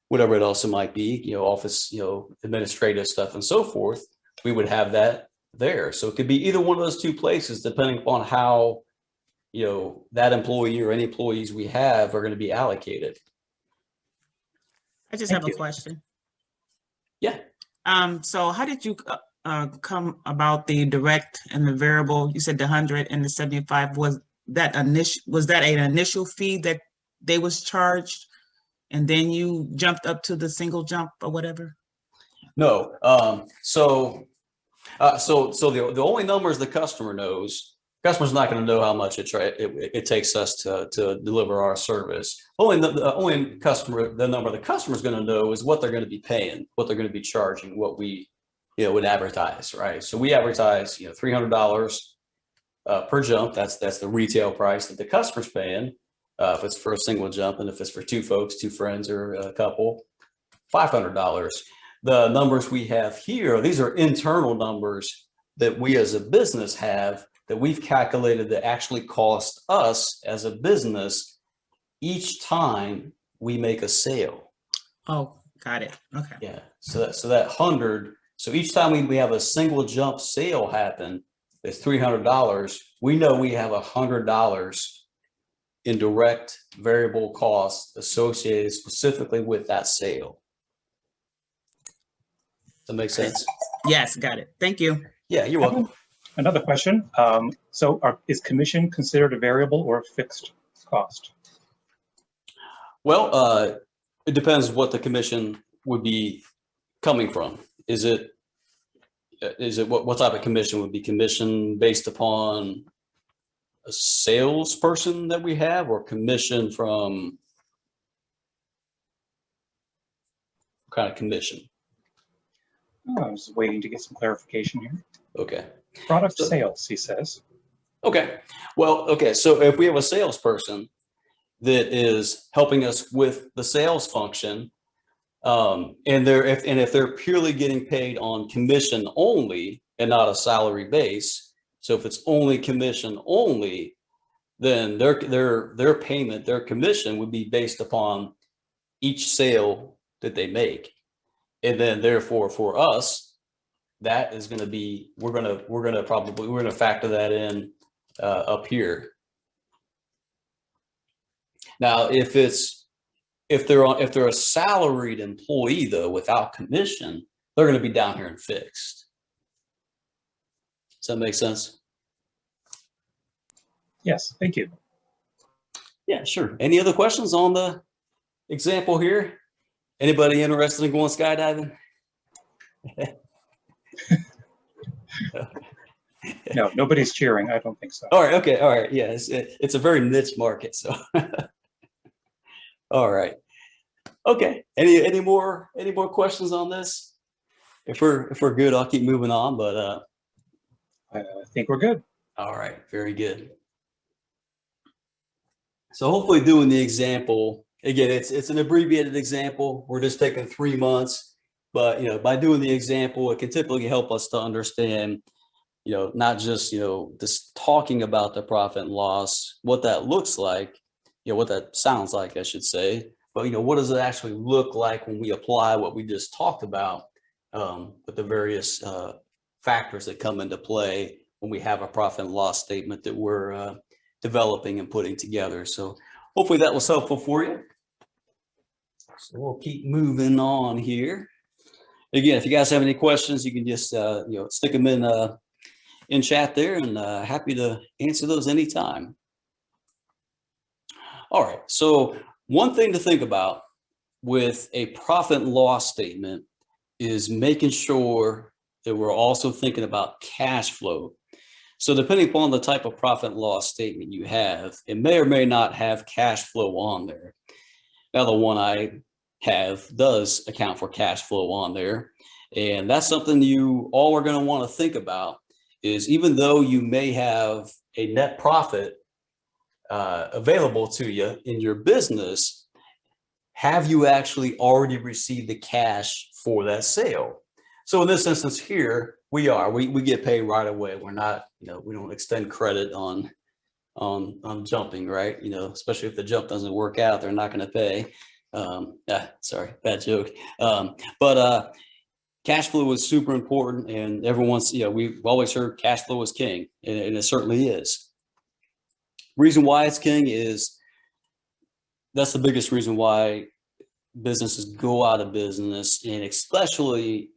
whatever else it might be, you know, office, you know, administrative stuff and so forth, we would have that there. So it could be either one of those two places, depending upon how, you know, that employee or any employees we have are going to be allocated. I just Thank have you. a question. Yeah. So how did you come about the direct and the variable? You said the 100 and the 75. Was that an initial fee that they was charged, and then you jumped up to the single jump or whatever? No. So the only numbers the customer knows. Customer's not going to know how much it takes us to deliver our service. The number the customer's going to know is what they're going to be paying, what they're going to be charging, what we, you know, would advertise, right? So we advertise, you know, $300 per jump. That's the retail price that the customer's paying if it's for a single jump, and if it's for two folks, two friends or a couple, $500. The numbers we have here, these are internal numbers that we as a business have, that we've calculated that actually cost us as a business each time we make a sale. Oh, got it. Okay. Yeah. So that 100. So each time we have a single jump sale happen, it's $300. We know we have $100 in direct variable costs associated specifically with that sale. Does that make sense? Yes, got it. Thank you. Yeah, you're welcome. Another question. Is commission considered a variable or a fixed cost? Well, it depends what the commission would be coming from. Is it what type of commission would be commission based upon a salesperson that we have, or commission from what kind of commission? Oh, I was waiting to get some clarification here. Okay. Product sales, he says. Okay. Well, okay. So if we have a salesperson that is helping us with the sales function, and if they're purely getting paid on commission only and not a salary base, so if it's only commission only, then their payment, their commission would be based upon each sale that they make, and then therefore for us, that is going to be, we're going to factor that in up here. Now, if it's If they're a salaried employee though, without commission, they're going to be down here and fixed. Does that make sense? Yes, thank you. Yeah, sure. Any other questions on the example here? Anybody interested in going skydiving? No, nobody's cheering. I don't think so. All right. Okay. All right. Yeah. It's a very niche market. So, all right. Okay. Any more questions on this? If we're good, I'll keep moving on. But I think we're good. all right. Very good. So hopefully doing the example, again, it's an abbreviated example. We're just taking 3 months, but by doing the example, it can typically help us to understand, not just, just talking about the profit and loss, what that looks like, what that sounds like, I should say, but what does it actually look like when we apply what we just talked about with the various factors that come into play when we have a profit and loss statement that we're developing and putting together. So hopefully that was helpful for you. So we'll keep moving on here. Again, if you guys have any questions, you can just stick them in chat there, and happy to answer those anytime. All right, so one thing to think about with a profit and loss statement is making sure that we're also thinking about cash flow. So depending upon the type of profit and loss statement you have, it may or may not have cash flow on there. Now, the one I have does account for cash flow on there. And that's something you all are going to want to think about, is even though you may have a net profit available to you in your business, have you actually already received the cash for that sale? So in this instance here, we get paid right away. We're not, we don't extend credit on jumping, right? Especially if the jump doesn't work out, they're not going to pay. Sorry, bad joke. But cash flow is super important, and everyone's, we've always heard cash flow is king, and it certainly is. Reason why it's king is that's the biggest reason why businesses go out of business, and especially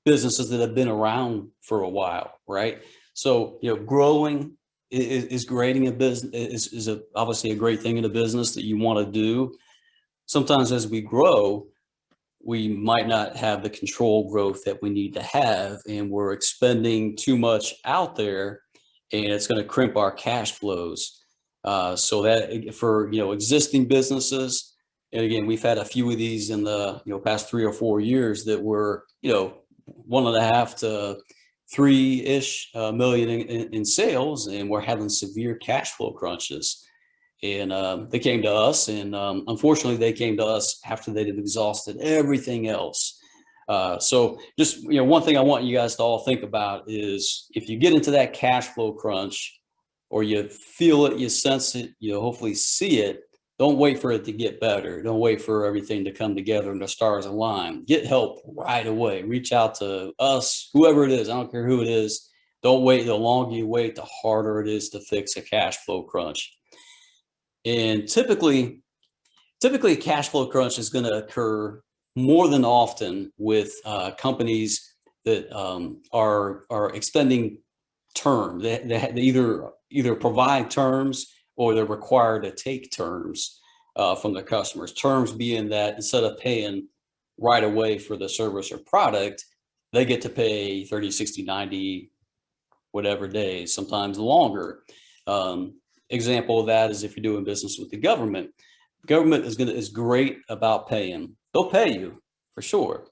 businesses that have been around for a while, right? So, growing is great in a business, is obviously a great thing in a business that you want to do. Sometimes as we grow, we might not have the control growth that we need to have, and we're expending too much out there, and it's going to crimp our cash flows. So that for, existing businesses, and again, we've had a few of these in the, past 3 or 4 years that were, 1.5 to 3-ish million in sales, and we're having severe cash flow crunches. And they came to us, and unfortunately, they came to us after they had exhausted everything else. So just, one thing I want you guys to all think about is if you get into that cash flow crunch, or you feel it, you sense it, you hopefully see it, don't wait for it to get better. Don't wait for everything to come together and the stars align. Get help right away. Reach out to us, whoever it is. I don't care who it is. Don't wait. The longer you wait, the harder it is to fix a cash flow crunch. And typically a cash flow crunch is going to occur more than often with companies that are extending term. They either provide terms, or they're required to take terms from their customers. Terms being that instead of paying right away for the service or product, they get to pay 30, 60, 90, whatever days, sometimes longer. Example of that is if you're doing business with the government. Government is great about paying. They'll pay you for sure.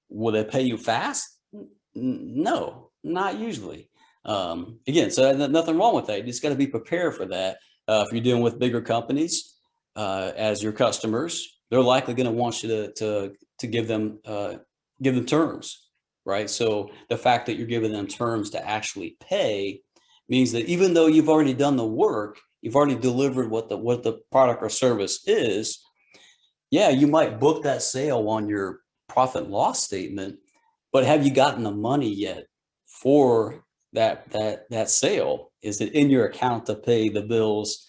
Will they pay you fast? No, not usually. Again, so nothing wrong with that. You just got to be prepared for that. If you're dealing with bigger companies as your customers, they're likely going to want you to give them terms, right? So the fact that you're giving them terms to actually pay means that even though you've already done the work, you've already delivered what the product or service is. Yeah, you might book that sale on your profit and loss statement, but have you gotten the money yet for that sale? Is it in your account to pay the bills,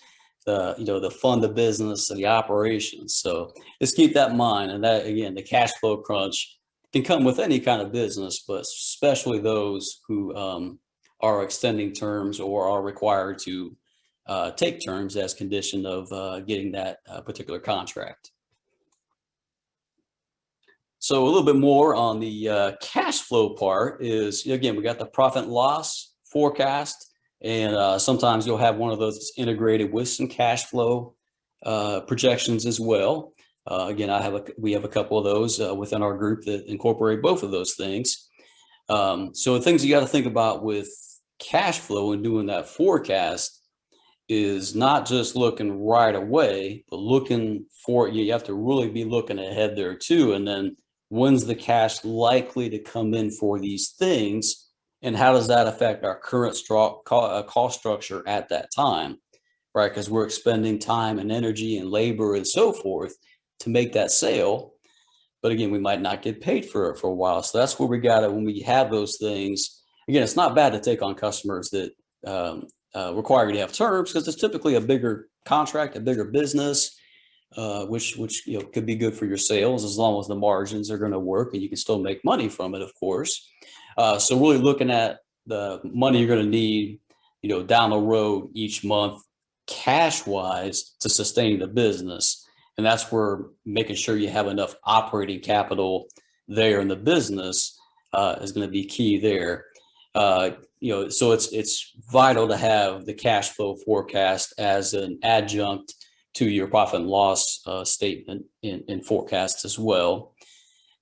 to fund the business and the operations. So just keep that in mind. And that, again, the cash flow crunch can come with any kind of business, but especially those who are extending terms or are required to take terms as condition of getting that particular contract. So a little bit more on the cash flow part is, again, we got the profit and loss forecast, and sometimes you'll have one of those integrated with some cash flow projections as well. Again, we have a couple of those within our group that incorporate both of those things. So the things you got to think about with cash flow and doing that forecast is not just looking right away, but looking for, you have to really be looking ahead there too. And then when's the cash likely to come in for these things? And how does that affect our current cost structure at that time, right? Because we're expending time and energy and labor and so forth to make that sale. But again, we might not get paid for it for a while. So that's where we got it when we have those things. Again, it's not bad to take on customers that require you to have terms, because it's typically a bigger contract, a bigger business, which could be good for your sales as long as the margins are going to work and you can still make money from it, of course. So really looking at the money you're going to need, down the road each month, cash wise, to sustain the business. And that's where making sure you have enough operating capital there in the business is going to be key there. So it's vital to have the cash flow forecast as an adjunct to your profit and loss statement in forecasts as well.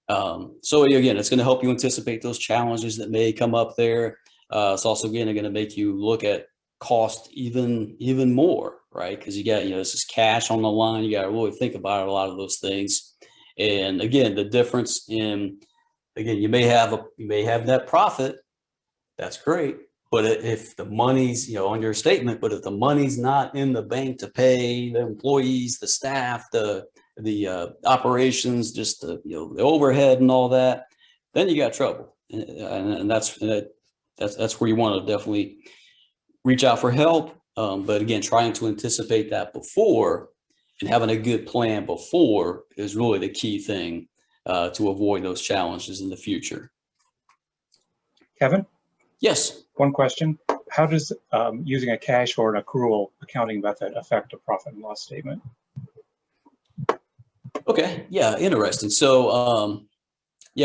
So again, it's going to help you anticipate those challenges that may come up there. It's also, again, going to make you look at cost even more, right? Because you got, this is cash on the line. You got to really think about a lot of those things. And again, the difference in, again, you may have net profit. That's great. But if the money's, on your statement, but if the money's not in the bank to pay the employees, the staff, the operations, just the overhead and all that, then you got trouble. And that's where you want to definitely reach out for help. But again, trying to anticipate that before and having a good plan before is really the key thing to avoid those challenges in the future. Kevin? Yes. One question. How does using a cash or an accrual accounting method affect a profit and loss statement? Okay. Yeah. Interesting. So,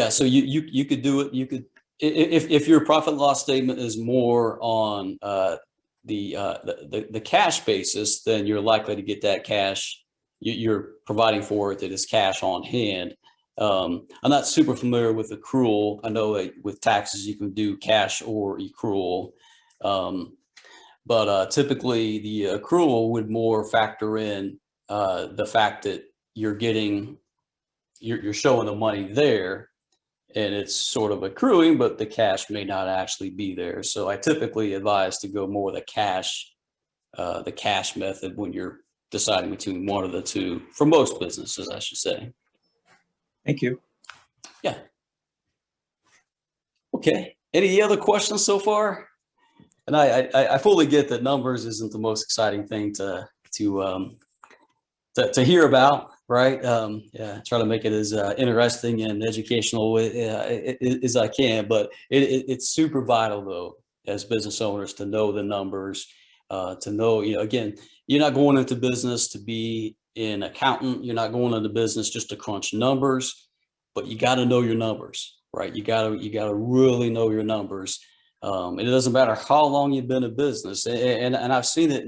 so you could do it. You could, if your profit and loss statement is more on the cash basis, then you're likely to get that cash. You're providing for it that is cash on hand. I'm not super familiar with accrual. I know that with taxes you can do cash or accrual, but typically the accrual would more factor in the fact that you're showing the money there, and it's sort of accruing, but the cash may not actually be there. So I typically advise to go more the cash method when you're deciding between one of the two, for most businesses, I should say. Thank you. Yeah. Okay. Any other questions so far? And I fully get that numbers isn't the most exciting thing to hear about, right? Try to make it as interesting and educational as I can, but it's super vital though, as business owners, to know the numbers, to know, again, you're not going into business to be an accountant. You're not going into business just to crunch numbers, but you got to know your numbers, right? You got to really know your numbers. And it doesn't matter how long you've been in business. And I've seen it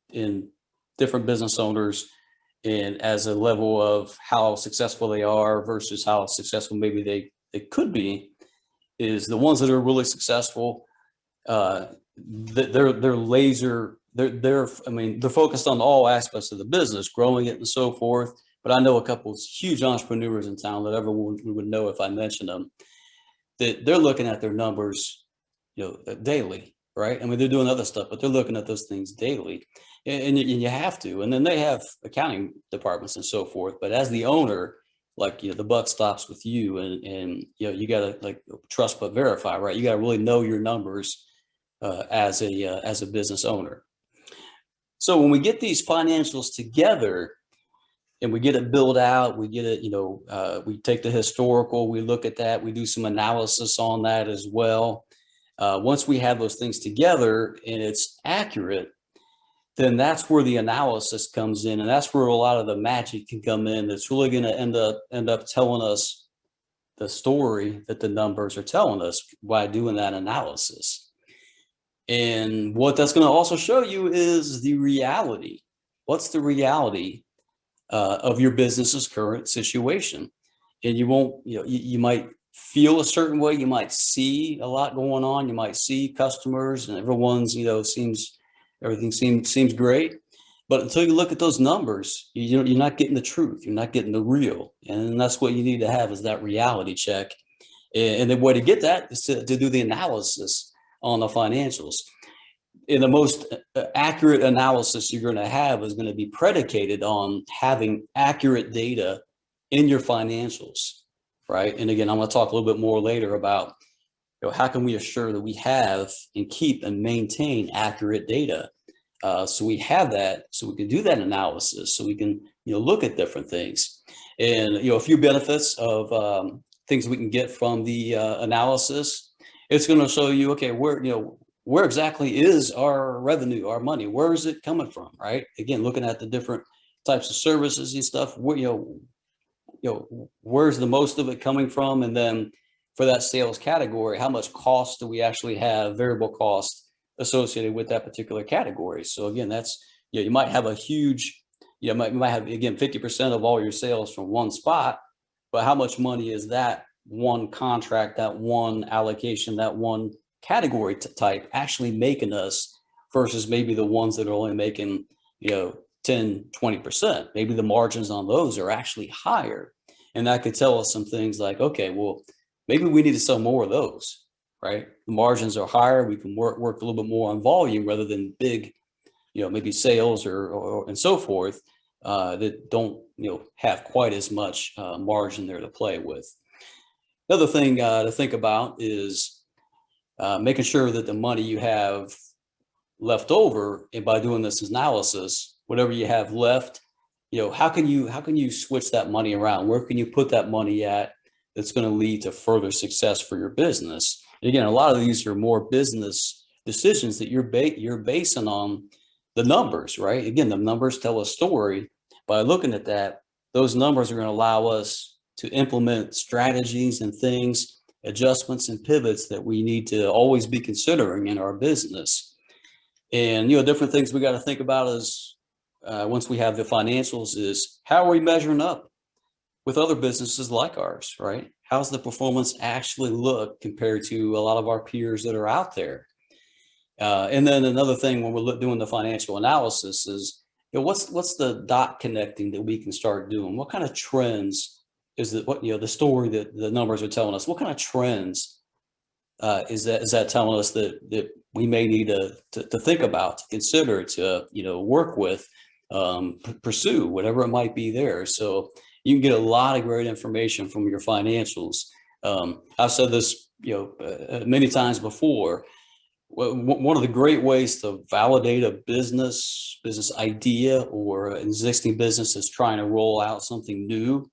in different business owners, and as a level of how successful they are versus how successful maybe they could be, is the ones that are really successful. They're laser. They're focused on all aspects of the business, growing it and so forth. But I know a couple of huge entrepreneurs in town that everyone would know if I mentioned them, that they're looking at their numbers, daily, right? I mean, they're doing other stuff, but they're looking at those things daily, and you have to. And then they have accounting departments and so forth. But as the owner, the buck stops with you, and you got to trust but verify, right? You got to really know your numbers as a business owner. So when we get these financials together and we get it built out, we get it, we take the historical, we look at that, we do some analysis on that as well. Once we have those things together and it's accurate, then that's where the analysis comes in, and that's where a lot of the magic can come in. That's really going to end up telling us the story that the numbers are telling us by doing that analysis. And what that's going to also show you is the reality. What's the reality of your business's current situation? And you won't, you might feel a certain way. You might see a lot going on. You might see customers and everyone's, everything seems great. But until you look at those numbers, you're not getting the truth. You're not getting the real. And that's what you need to have, is that reality check. And the way to get that is to do the analysis on the financials. And the most accurate analysis you're going to have is going to be predicated on having accurate data in your financials, right? And again, I'm going to talk a little bit more later about how can we assure that we have and keep and maintain accurate data. So we have that, so we can do that analysis, so we can look at different things. And a few benefits of things we can get from the analysis. It's going to show you, okay, where exactly is our revenue, our money? Where is it coming from, right? Again, looking at the different types of services and stuff, where's the most of it coming from? And then for that sales category, how much cost do we actually have, variable cost associated with that particular category? So again, that's, you might have a huge, you might have, again, 50% of all your sales from one spot, but how much money is that one contract, that one allocation, that one category type actually making us versus maybe the ones that are only making 10, 20%? Maybe the margins on those are actually higher, and that could tell us some things like, okay, well, maybe we need to sell more of those, right? The margins are higher, we can work a little bit more on volume rather than big maybe sales or and so forth that don't have quite as much margin there to play with. Another thing to think about is making sure that the money you have left over, and by doing this analysis, whatever you have left, how can you switch that money around? Where can you put that money at that's going to lead to further success for your business? And again, a lot of these are more business decisions that you're basing on the numbers, right? Again, the numbers tell a story. By looking at that, those numbers are going to allow us to implement strategies and things, adjustments and pivots that we need to always be considering in our business. And different things we got to think about is once we have the financials, is how are we measuring up with other businesses like ours, right? How's the performance actually look compared to a lot of our peers that are out there? And then another thing when we're doing the financial analysis is, what's the dot connecting that we can start doing? What kind of trends is that, the story that the numbers are telling us? What kind of trends is that telling us that we may need to think about, to consider, to work with, pursue, whatever it might be there. So you can get a lot of great information from your financials. I've said this many times before. One of the great ways to validate a business idea or an existing business is trying to roll out something new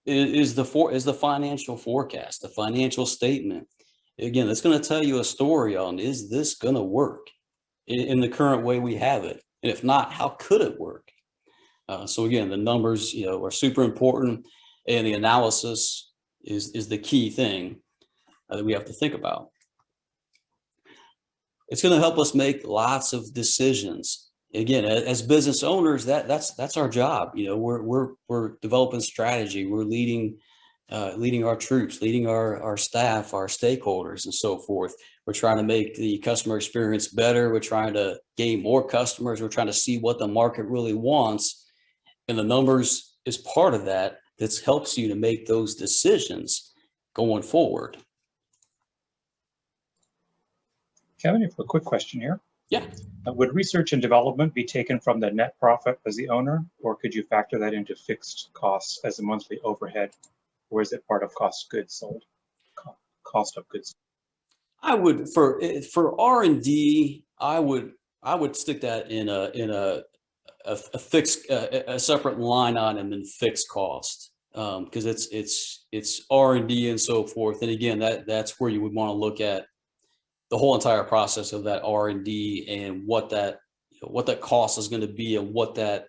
is the financial forecast, the financial statement. Again, it's going to tell you a story on, is this going to work in the current way we have it? And if not, how could it work? So again, the numbers, are super important, and the analysis is the key thing that we have to think about. It's going to help us make lots of decisions. Again, as business owners, that's our job. We're developing strategy. We're leading our troops, leading our staff, our stakeholders, and so forth. We're trying to make the customer experience better. We're trying to gain more customers. We're trying to see what the market really wants, and the numbers is part of that. That helps you to make those decisions going forward. Kevin, I have a quick question here. Yeah. Would research and development be taken from the net profit as the owner, or could you factor that into fixed costs as a monthly overhead, or is it part of cost of goods sold? Cost of goods. I would, for R&D, I would I would stick that in a fixed, a separate line item than fixed cost. Because it's R&D and so forth. And again, that's where you would want to look at the whole entire process of that R&D and what that cost is going to be and what that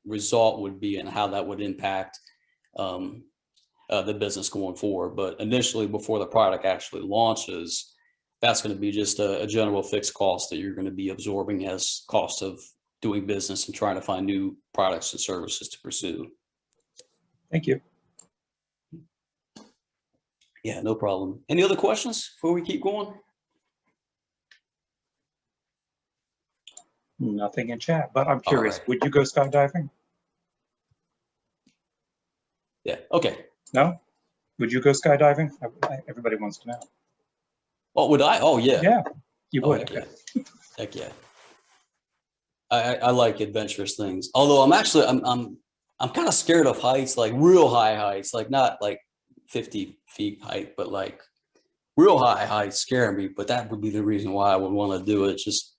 result would be and how that would impact the business going forward. But initially, before the product actually launches, that's going to be just a general fixed cost that you're going to be absorbing as cost of doing business and trying to find new products and services to pursue. Thank you. Yeah, no problem. Any other questions before we keep going? Nothing in chat, but I'm curious, right. would you go skydiving? Yeah, okay. No? Would you go skydiving? Everybody wants to know. Oh, would I? Oh, yeah. Yeah, you Oh, would. heck Okay. yeah. Heck yeah. I like adventurous things. Although I'm kind of scared of heights, like real high heights, like not like 50 feet height, but like real high heights scare me. But that would be the reason why I would want to do it. Just,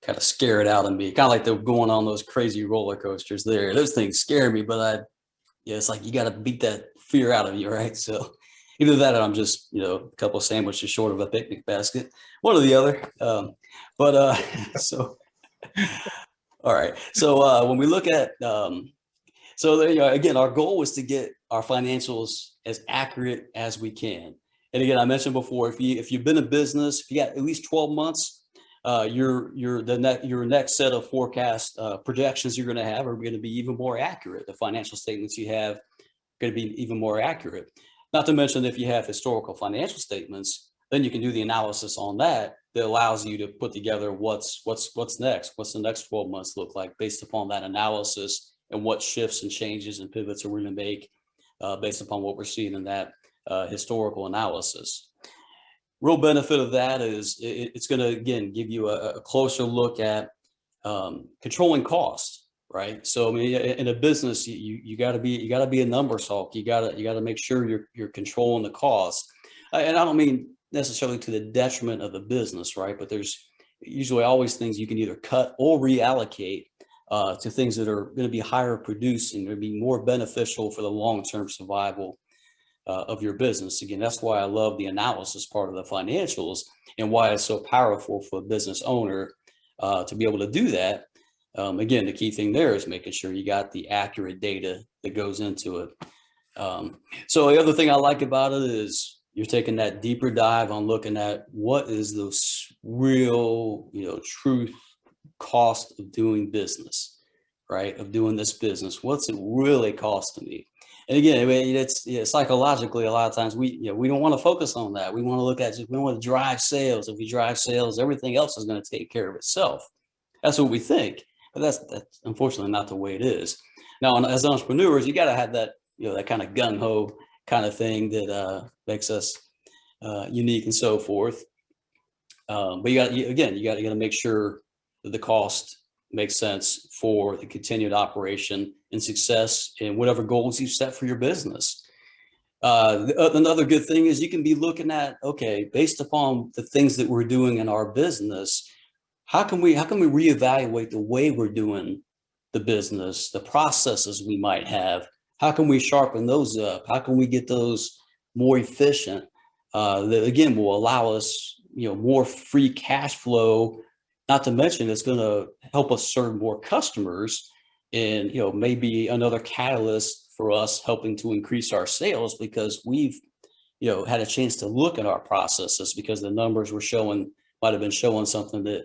kind of scare it out of me. Kind of like they're going on those crazy roller coasters there. Those things scare me, but it's like you got to beat that fear out of you, right? So either that or I'm just, a couple of sandwiches short of a picnic basket, one or the other. So, all right. So when we look at, so there, again, our goal was to get our financials as accurate as we can. And again, I mentioned before, if you've been in business, if you got at least 12 months, your next set of forecast projections you're going to have are going to be even more accurate. The financial statements you have are going to be even more accurate. Not to mention, if you have historical financial statements, then you can do the analysis on that allows you to put together what's next. What's the next 12 months look like based upon that analysis, and what shifts and changes and pivots are we going to make based upon what we're seeing in that historical analysis. Real benefit of that is it's going to, again, give you a closer look at controlling costs, right? So I mean, in a business, you got to be a numbers hawk. You got to make sure you're controlling the costs. And I don't mean necessarily to the detriment of the business, right? But there's usually always things you can either cut or reallocate to things that are going to be higher producing, or be more beneficial for the long-term survival of your business. Again, that's why I love the analysis part of the financials, and why it's so powerful for a business owner to be able to do that. Again, the key thing there is making sure you got the accurate data that goes into it. So the other thing I like about it is you're taking that deeper dive on looking at what is the real, truth cost of doing business, right? Of doing this business. What's it really costing me? And again, I mean, it's psychologically, a lot of times we don't want to focus on that. We want to look at we want to drive sales. If we drive sales, everything else is going to take care of itself. That's what we think, but that's unfortunately not the way it is. Now, as entrepreneurs, you got to have that, that kind of gung ho kind of thing that makes us unique and so forth. But you got to make sure that the cost makes sense for the continued operation and success in whatever goals you set for your business. Another good thing is you can be looking at, okay, based upon the things that we're doing in our business, how can we reevaluate the way we're doing the business, the processes we might have? How can we sharpen those up? How can we get those more efficient? That again will allow us, more free cash flow. Not to mention, it's going to help us serve more customers, and maybe another catalyst for us helping to increase our sales, because we've had a chance to look at our processes, because the numbers might have been showing something that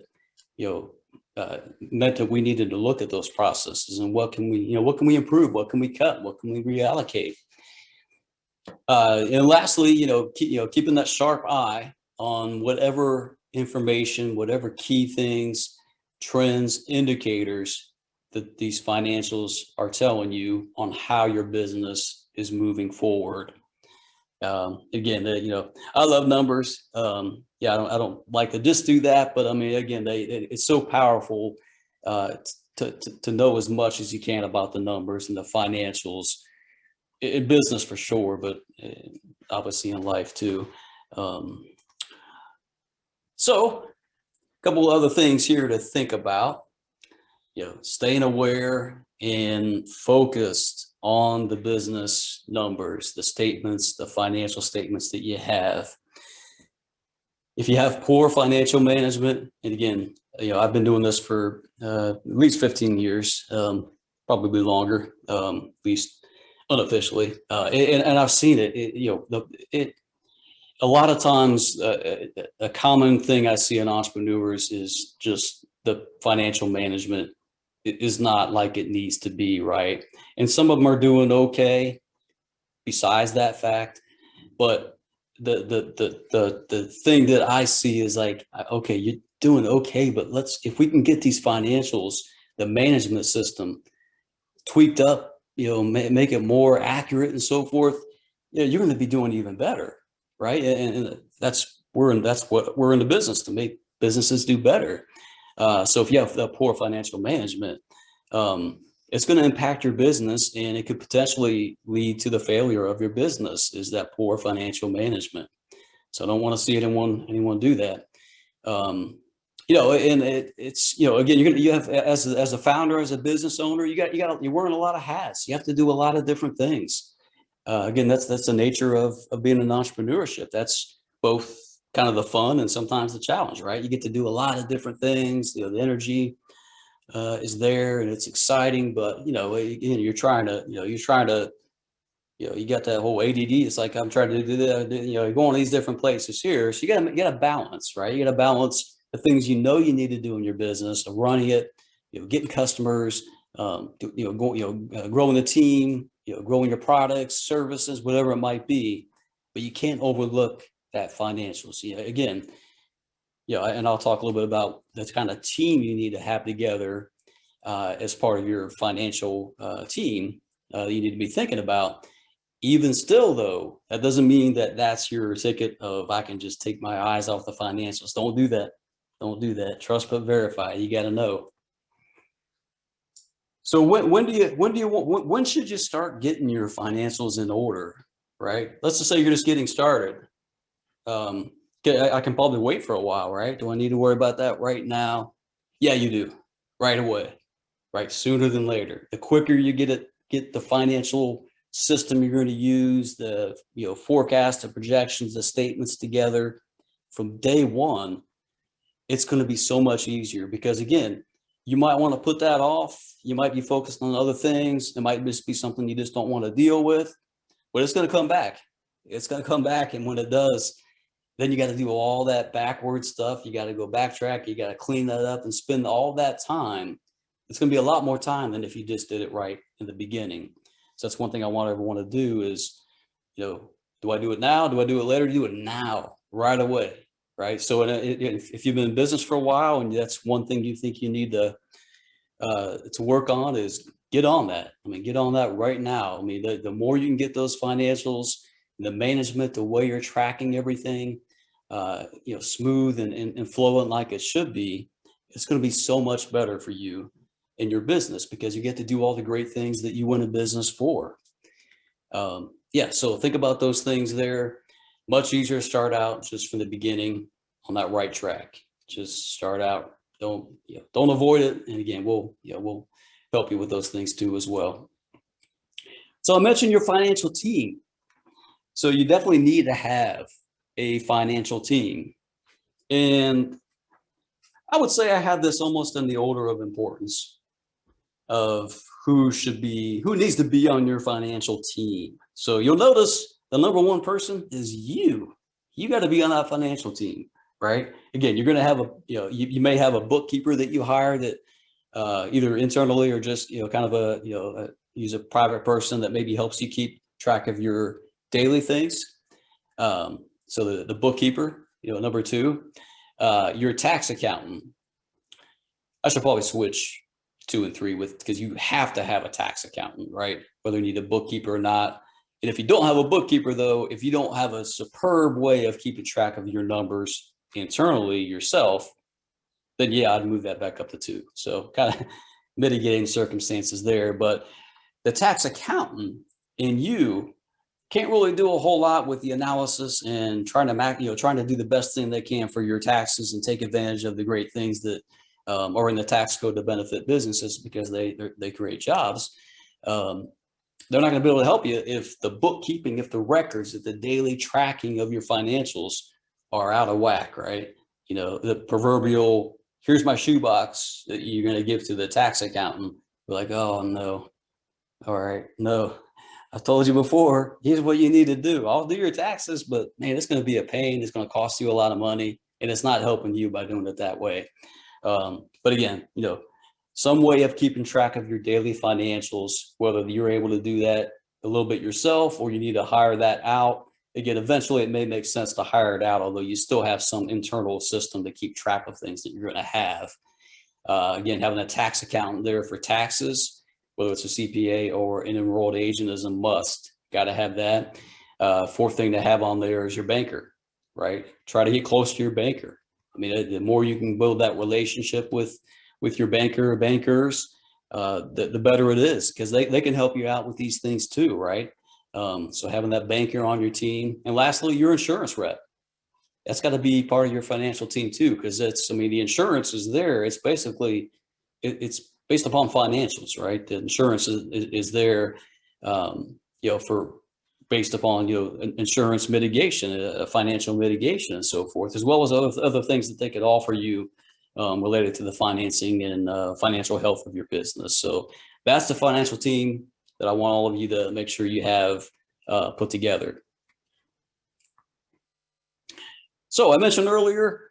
meant that we needed to look at those processes and what can we improve, what can we cut, what can we reallocate. And lastly, keeping that sharp eye on whatever information, whatever key things, trends, indicators that these financials are telling you on how your business is moving forward. Again, I love numbers. I don't like to just do that, but I mean, again, it's so powerful to know as much as you can about the numbers and the financials in business for sure, but obviously in life too. So couple other things here to think about. Staying aware and focused on the business numbers, the statements, the financial statements that you have. If you have poor financial management, and again, I've been doing this for at least 15 years, probably longer, at least unofficially, and I've seen it. A lot of times, a common thing I see in entrepreneurs is just the financial management is not like it needs to be, right? And some of them are doing okay besides that fact, but the thing that I see is like, okay, you're doing okay, but if we can get these financials, the management system tweaked up, make it more accurate and so forth, you're going to be doing even better, right? And that's what we're in the business, to make businesses do better. So if you have the poor financial management, it's going to impact your business, and it could potentially lead to the failure of your business, is that poor financial management. So I don't want to see anyone do that. And it's again, you have, as a founder, as a business owner, you're wearing a lot of hats. You have to do a lot of different things. Again, that's the nature of being an entrepreneurship. That's both kind of the fun and sometimes the challenge, right? You get to do a lot of different things. The energy is there, and it's exciting, but again, you're trying to you got that whole ADD. It's like, I'm trying to do that, go on these different places here. So you got to balance, right? You got to balance the things you need to do in your business, of running it, getting customers, growing the team, growing your products, services, whatever it might be. But you can't overlook that financials. Again, and I'll talk a little bit about the kind of team you need to have together as part of your financial team you need to be thinking about. Even still, though, that doesn't mean that that's your ticket of, I can just take my eyes off the financials. Don't do that. Don't do that. Trust but verify. You got to know. So when should you start getting your financials in order, right? Let's just say you're just getting started. I can probably wait for a while, right? Do I need to worry about that right now? Yeah, you do. Right away, right? Sooner than later. The quicker you get the financial system you're going to use, the forecast, the projections, the statements together from day one, it's going to be so much easier. Because again, you might want to put that off. You might be focused on other things. It might just be something you just don't want to deal with, but it's going to come back. It's going to come back, and when it does, then you got to do all that backward stuff. You got to go backtrack. You got to clean that up and spend all that time. It's going to be a lot more time than if you just did it right in the beginning. So that's one thing I want everyone to do is, do I do it now? Do I do it later? Do it now, right away, right? So if you've been in business for a while and that's one thing you think you need to work on, is get on that. I mean, get on that right now. I mean, the more you can get those financials, the management, the way you're tracking everything, smooth and flowing like it should be, it's going to be so much better for you in your business, because you get to do all the great things that you went in business for. So think about those things there. Much easier to start out just from the beginning on that right track. Just start out. Don't avoid it. And again, we'll help you with those things too as well. So I mentioned your financial team. So you definitely need to have a financial team. And I would say I have this almost in the order of importance of who needs to be on your financial team. So you'll notice the number one person is you. You got to be on that financial team, right? Again, you're going to have you may have a bookkeeper that you hire that either internally or just, kind of use a private person that maybe helps you keep track of your daily things. So the bookkeeper, number two, your tax accountant. I should probably switch 2 and 3 because you have to have a tax accountant, right? Whether you need a bookkeeper or not. And if you don't have a bookkeeper, though, if you don't have a superb way of keeping track of your numbers internally yourself, then yeah, I'd move that back up to 2. So kind of mitigating circumstances there. But the tax accountant and you can't really do a whole lot with the analysis and trying to trying to do the best thing they can for your taxes and take advantage of the great things that are in the tax code to benefit businesses because they create jobs. They're not going to be able to help you if the bookkeeping, if the records, if the daily tracking of your financials are out of whack, right? You know, the proverbial, here's my shoebox that you're going to give to the tax accountant. You're like, oh no, all right, no. I told you before, here's what you need to do. I'll do your taxes, but man, it's going to be a pain. It's going to cost you a lot of money, and it's not helping you by doing it that way. But again, you know, some way of keeping track of your daily financials, whether you're able to do that a little bit yourself or you need to hire that out. Again, eventually it may make sense to hire it out, although you still have some internal system to keep track of things that you're going to have. Again, having a tax accountant there for taxes, whether it's a CPA or an enrolled agent, is a must. Got to have that. Fourth thing to have on there is your banker, right? Try to get close to your banker. I mean, the more you can build that relationship with your banker or bankers, the better it is, because they can help you out with these things too, right? So having that banker on your team. And lastly, your insurance rep. That's got to be part of your financial team too, because I mean, the insurance is there. It's basically, it's based upon financials, right? The insurance is there, based upon, insurance mitigation, financial mitigation and so forth, as well as other things that they could offer you related to the financing and financial health of your business. So that's the financial team that I want all of you to make sure you have put together. So I mentioned earlier,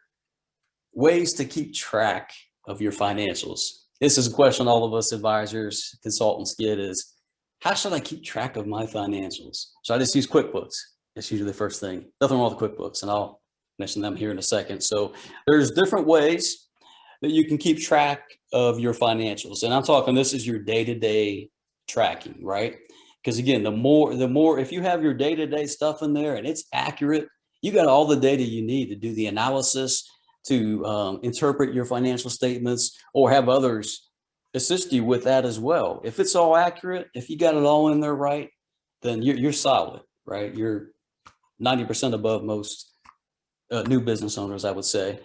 ways to keep track of your financials. This is a question all of us advisors, consultants get is, how should I keep track of my financials? So I just use QuickBooks. That's usually the first thing. Nothing wrong with QuickBooks, and I'll mention them here in a second. So there's different ways that you can keep track of your financials. And I'm talking, this is your day-to-day tracking, right? Because again, the more, if you have your day-to-day stuff in there and it's accurate, you got all the data you need to do the analysis, to interpret your financial statements, or have others assist you with that as well. If it's all accurate, if you got it all in there right, then you're solid, right? You're 90% above most new business owners, I would say.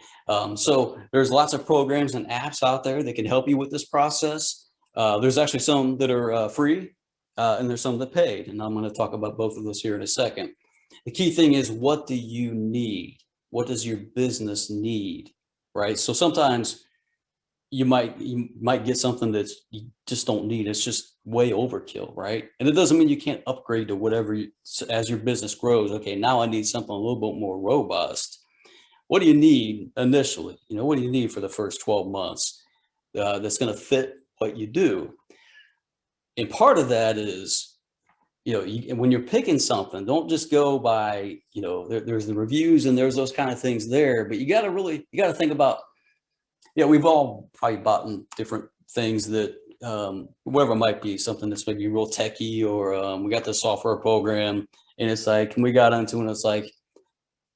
So there's lots of programs and apps out there that can help you with this process. There's actually some that are free, and there's some that paid, and I'm going to talk about both of those here in a second. The key thing is, what do you need? What does your business need, right? So sometimes you might get something that you just don't need. It's just way overkill, right? And it doesn't mean you can't upgrade to whatever as your business grows. Okay, now I need something a little bit more robust. What do you need initially? What do you need for the first 12 months that's going to fit what you do? And part of that is, when you're picking something, don't just go by, there's the reviews and there's those kind of things there, but you got to think about, we've all probably bought different things that, whatever it might be, something that's maybe real techy, or we got the software program and it's like, and we got into it and it's like,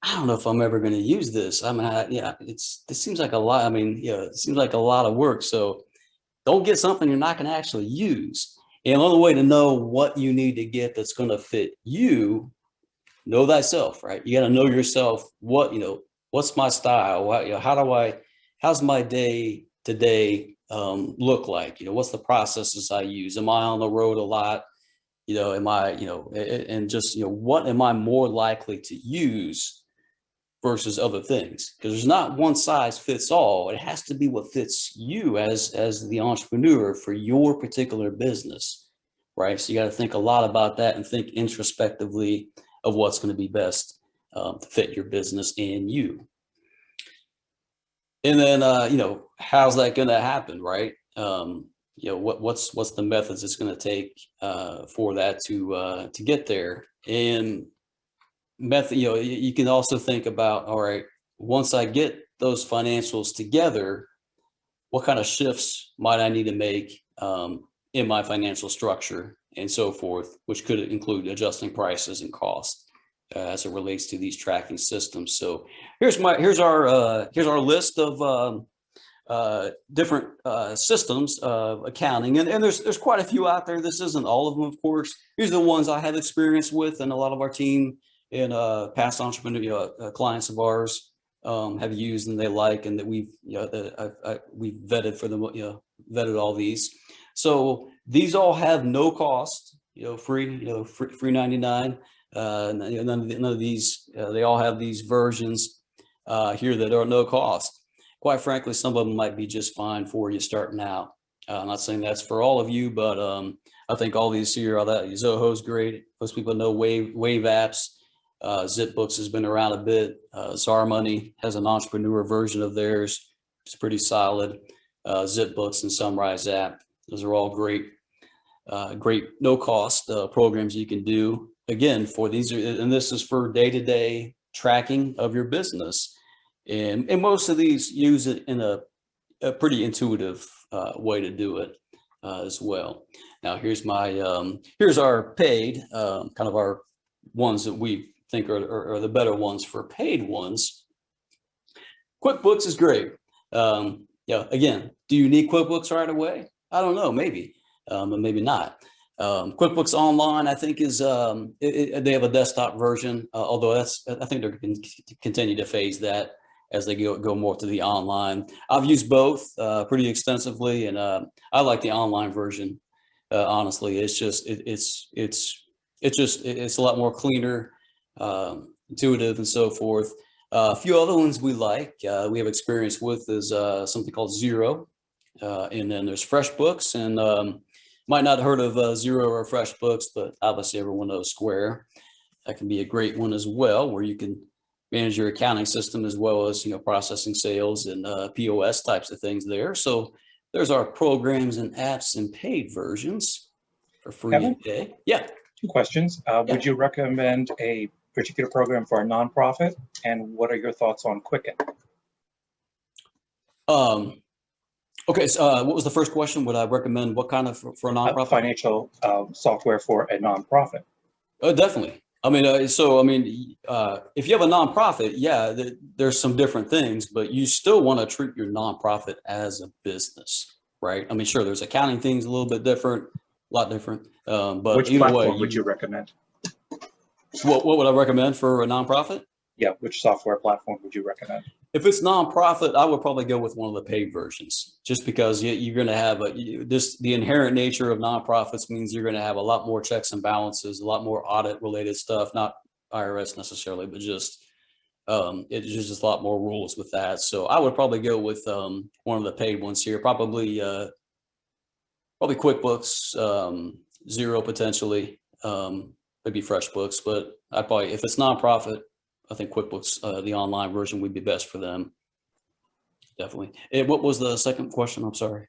I don't know if I'm ever going to use this. I mean, it seems like a lot. I mean, it seems like a lot of work. So don't get something you're not going to actually use. And another way to know what you need to get that's going to fit you, know thyself, right? You got to know yourself. What's my style? How's my day to day look like? What's the processes I use? Am I on the road a lot? Am I, and just, what am I more likely to use versus other things? Because there's not one size fits all. It has to be what fits you as the entrepreneur for your particular business, right? So you got to think a lot about that and think introspectively of what's going to be best to fit your business and you. And then, how's that going to happen, right? What's the methods it's going to take for that to get there? And method, you can also think about, all right, once I get those financials together, what kind of shifts might I need to make in my financial structure and so forth, which could include adjusting prices and costs as it relates to these tracking systems. So here's our list of different systems of accounting, and there's quite a few out there. This isn't all of them, of course. These are the ones I have experience with, and a lot of our team and past entrepreneur clients of ours have used and they like, and that we've we've vetted for them, vetted all these. So these all have no cost, free, free 99. None of these, they all have these versions here that are no cost. Quite frankly, some of them might be just fine for you starting out. I'm not saying that's for all of you, but I think all these here are that. Zoho's great. Most people know Wave apps. ZipBooks has been around a bit. ZarMoney has an entrepreneur version of theirs. It's pretty solid. ZipBooks and Sunrise app. Those are all great, great no cost programs you can do. Again, for these, and this is for day-to-day tracking of your business. And most of these use it in a pretty intuitive way to do it as well. Now, here's my here's our paid kind of our ones that we think are the better ones for paid ones. QuickBooks is great. Again, do you need QuickBooks right away? I don't know, maybe, but maybe not. QuickBooks Online, I think, is they have a desktop version, although I think they're going to continue to phase that as they go more to the online. I've used both pretty extensively, and I like the online version. Honestly, it's just it's a lot more cleaner, intuitive, and so forth. A few other ones we like, we have experience with is something called Xero, and then there's FreshBooks, and might not have heard of Xero or FreshBooks, but obviously everyone knows Square. That can be a great one as well, where you can manage your accounting system as well as processing sales and POS types of things there. So there's our programs and apps and paid versions for free and pay. Yeah. 2 questions. Would you recommend a particular program for a nonprofit? And what are your thoughts on Quicken? Okay, so what was the first question? Would I recommend what kind of for a nonprofit? Financial software for a nonprofit. Definitely. I mean, if you have a nonprofit, yeah, there's some different things, but you still want to treat your nonprofit as a business, right? I mean, sure, there's accounting things a little bit different, a lot different. But which platform would you recommend? What would I recommend for a nonprofit? Yeah, which software platform would you recommend? If it's nonprofit, I would probably go with one of the paid versions, just because you're going to have the inherent nature of nonprofits means you're going to have a lot more checks and balances, a lot more audit related stuff, not IRS necessarily, but just it's just a lot more rules with that. So I would probably go with one of the paid ones here, probably QuickBooks, Xero potentially, maybe FreshBooks, but I'd probably, if it's nonprofit, I think QuickBooks, the online version, would be best for them. Definitely. And what was the second question? I'm sorry.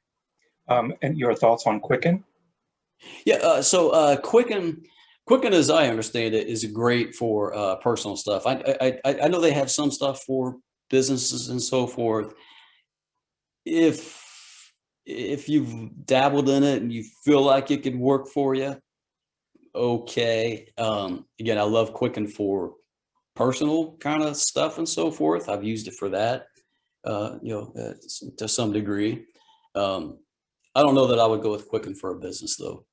And your thoughts on Quicken? Yeah. So Quicken, as I understand it, is great for personal stuff. I know they have some stuff for businesses and so forth. If you've dabbled in it and you feel like it could work for you, okay. Again, I love Quicken for personal kind of stuff and so forth. I've used it for that, to some degree. I don't know that I would go with Quicken for a business though.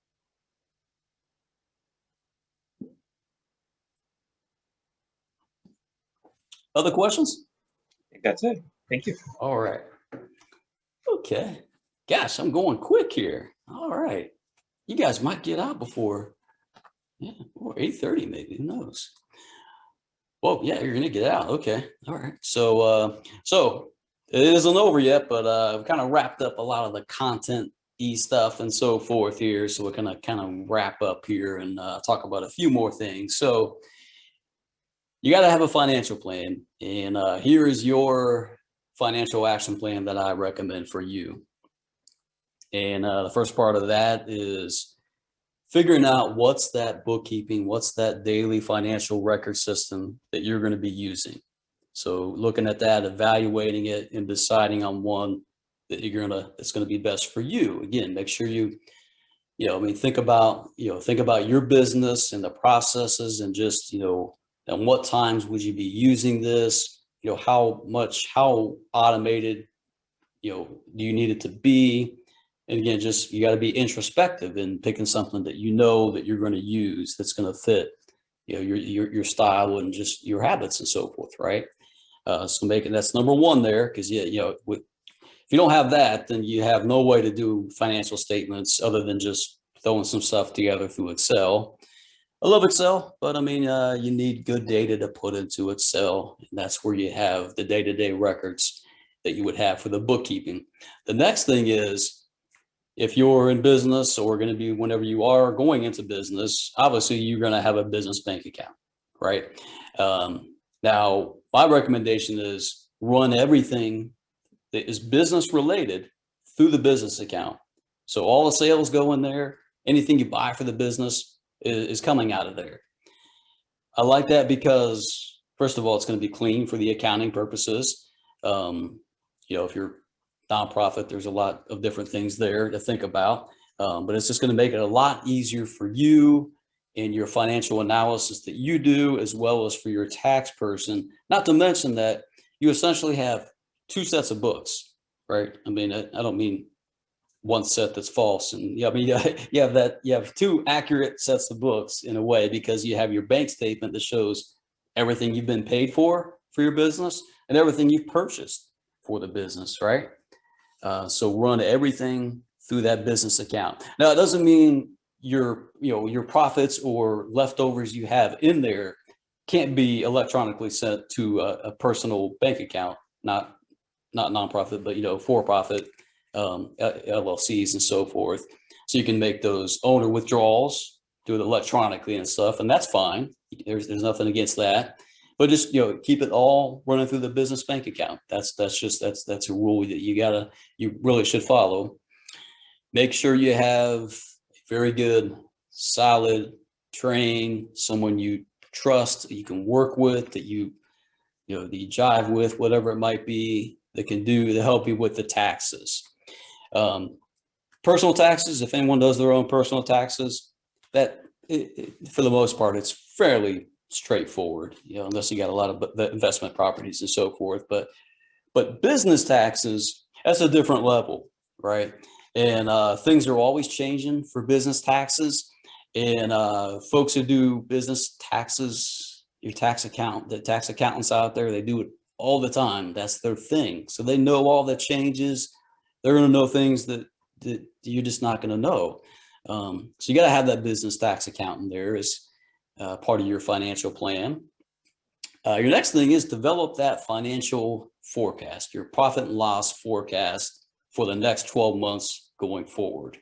Other questions? I think that's it. Thank you. All right. Okay. Gosh, I'm going quick here. All right. You guys might get out before, or 8:30 maybe, who knows? Well, yeah, you're gonna get out. Okay. All right. So it isn't over yet, but I've kind of wrapped up a lot of the content-y stuff and so forth here. So we're gonna kind of wrap up here and talk about a few more things. So you got to have a financial plan, and here is your financial action plan that I recommend for you. And the first part of that is figuring out what's that bookkeeping, what's that daily financial record system that you're going to be using. So looking at that, evaluating it, and deciding on one that that's going to be best for you. Again, make sure think about your business and the processes, and just, and what times would you be using this? How automated do you need it to be? And again, just you got to be introspective in picking something that you know that you're going to use that's going to fit, your style and just your habits and so forth, right? So that's number one there, because if you don't have that, then you have no way to do financial statements other than just throwing some stuff together through Excel. I love Excel, but I mean, you need good data to put into Excel, and that's where you have the day-to-day records that you would have for the bookkeeping. The next thing is, if you're in business or going to be, whenever you are going into business, obviously you're going to have a business bank account, right? Now, my recommendation is run everything that is business related through the business account. So all the sales go in there, anything you buy for the business is coming out of there. I like that because, first of all, it's going to be clean for the accounting purposes. If you're nonprofit, there's a lot of different things there to think about, but it's just going to make it a lot easier for you and your financial analysis that you do, as well as for your tax person. Not to mention that you essentially have two sets of books, right? I mean, I don't mean one set that's false, and you have two accurate sets of books in a way, because you have your bank statement that shows everything you've been paid for your business and everything you've purchased for the business, right? So run everything through that business account. Now, it doesn't mean your profits or leftovers you have in there can't be electronically sent to a personal bank account, not nonprofit, but for-profit LLCs and so forth. So you can make those owner withdrawals, do it electronically and stuff, and that's fine. There's nothing against that. But just keep it all running through the business bank account. That's a rule that you really should follow. Make sure you have very good, solid, trained, someone you trust, that you can work with, that you jive with, whatever it might be, that can help you with the taxes. Personal taxes, if anyone does their own personal taxes, for the most part, it's fairly straightforward, unless you got a lot of investment properties and so forth. But business taxes, that's a different level, right? And things are always changing for business taxes. And folks who do business taxes, the tax accountants out there, they do it all the time. That's their thing. So they know all the changes. They're going to know things that you're just not going to know. So you got to have that business tax accountant there as part of your financial plan. Your next thing is develop that financial forecast, your profit and loss forecast for the next 12 months going forward.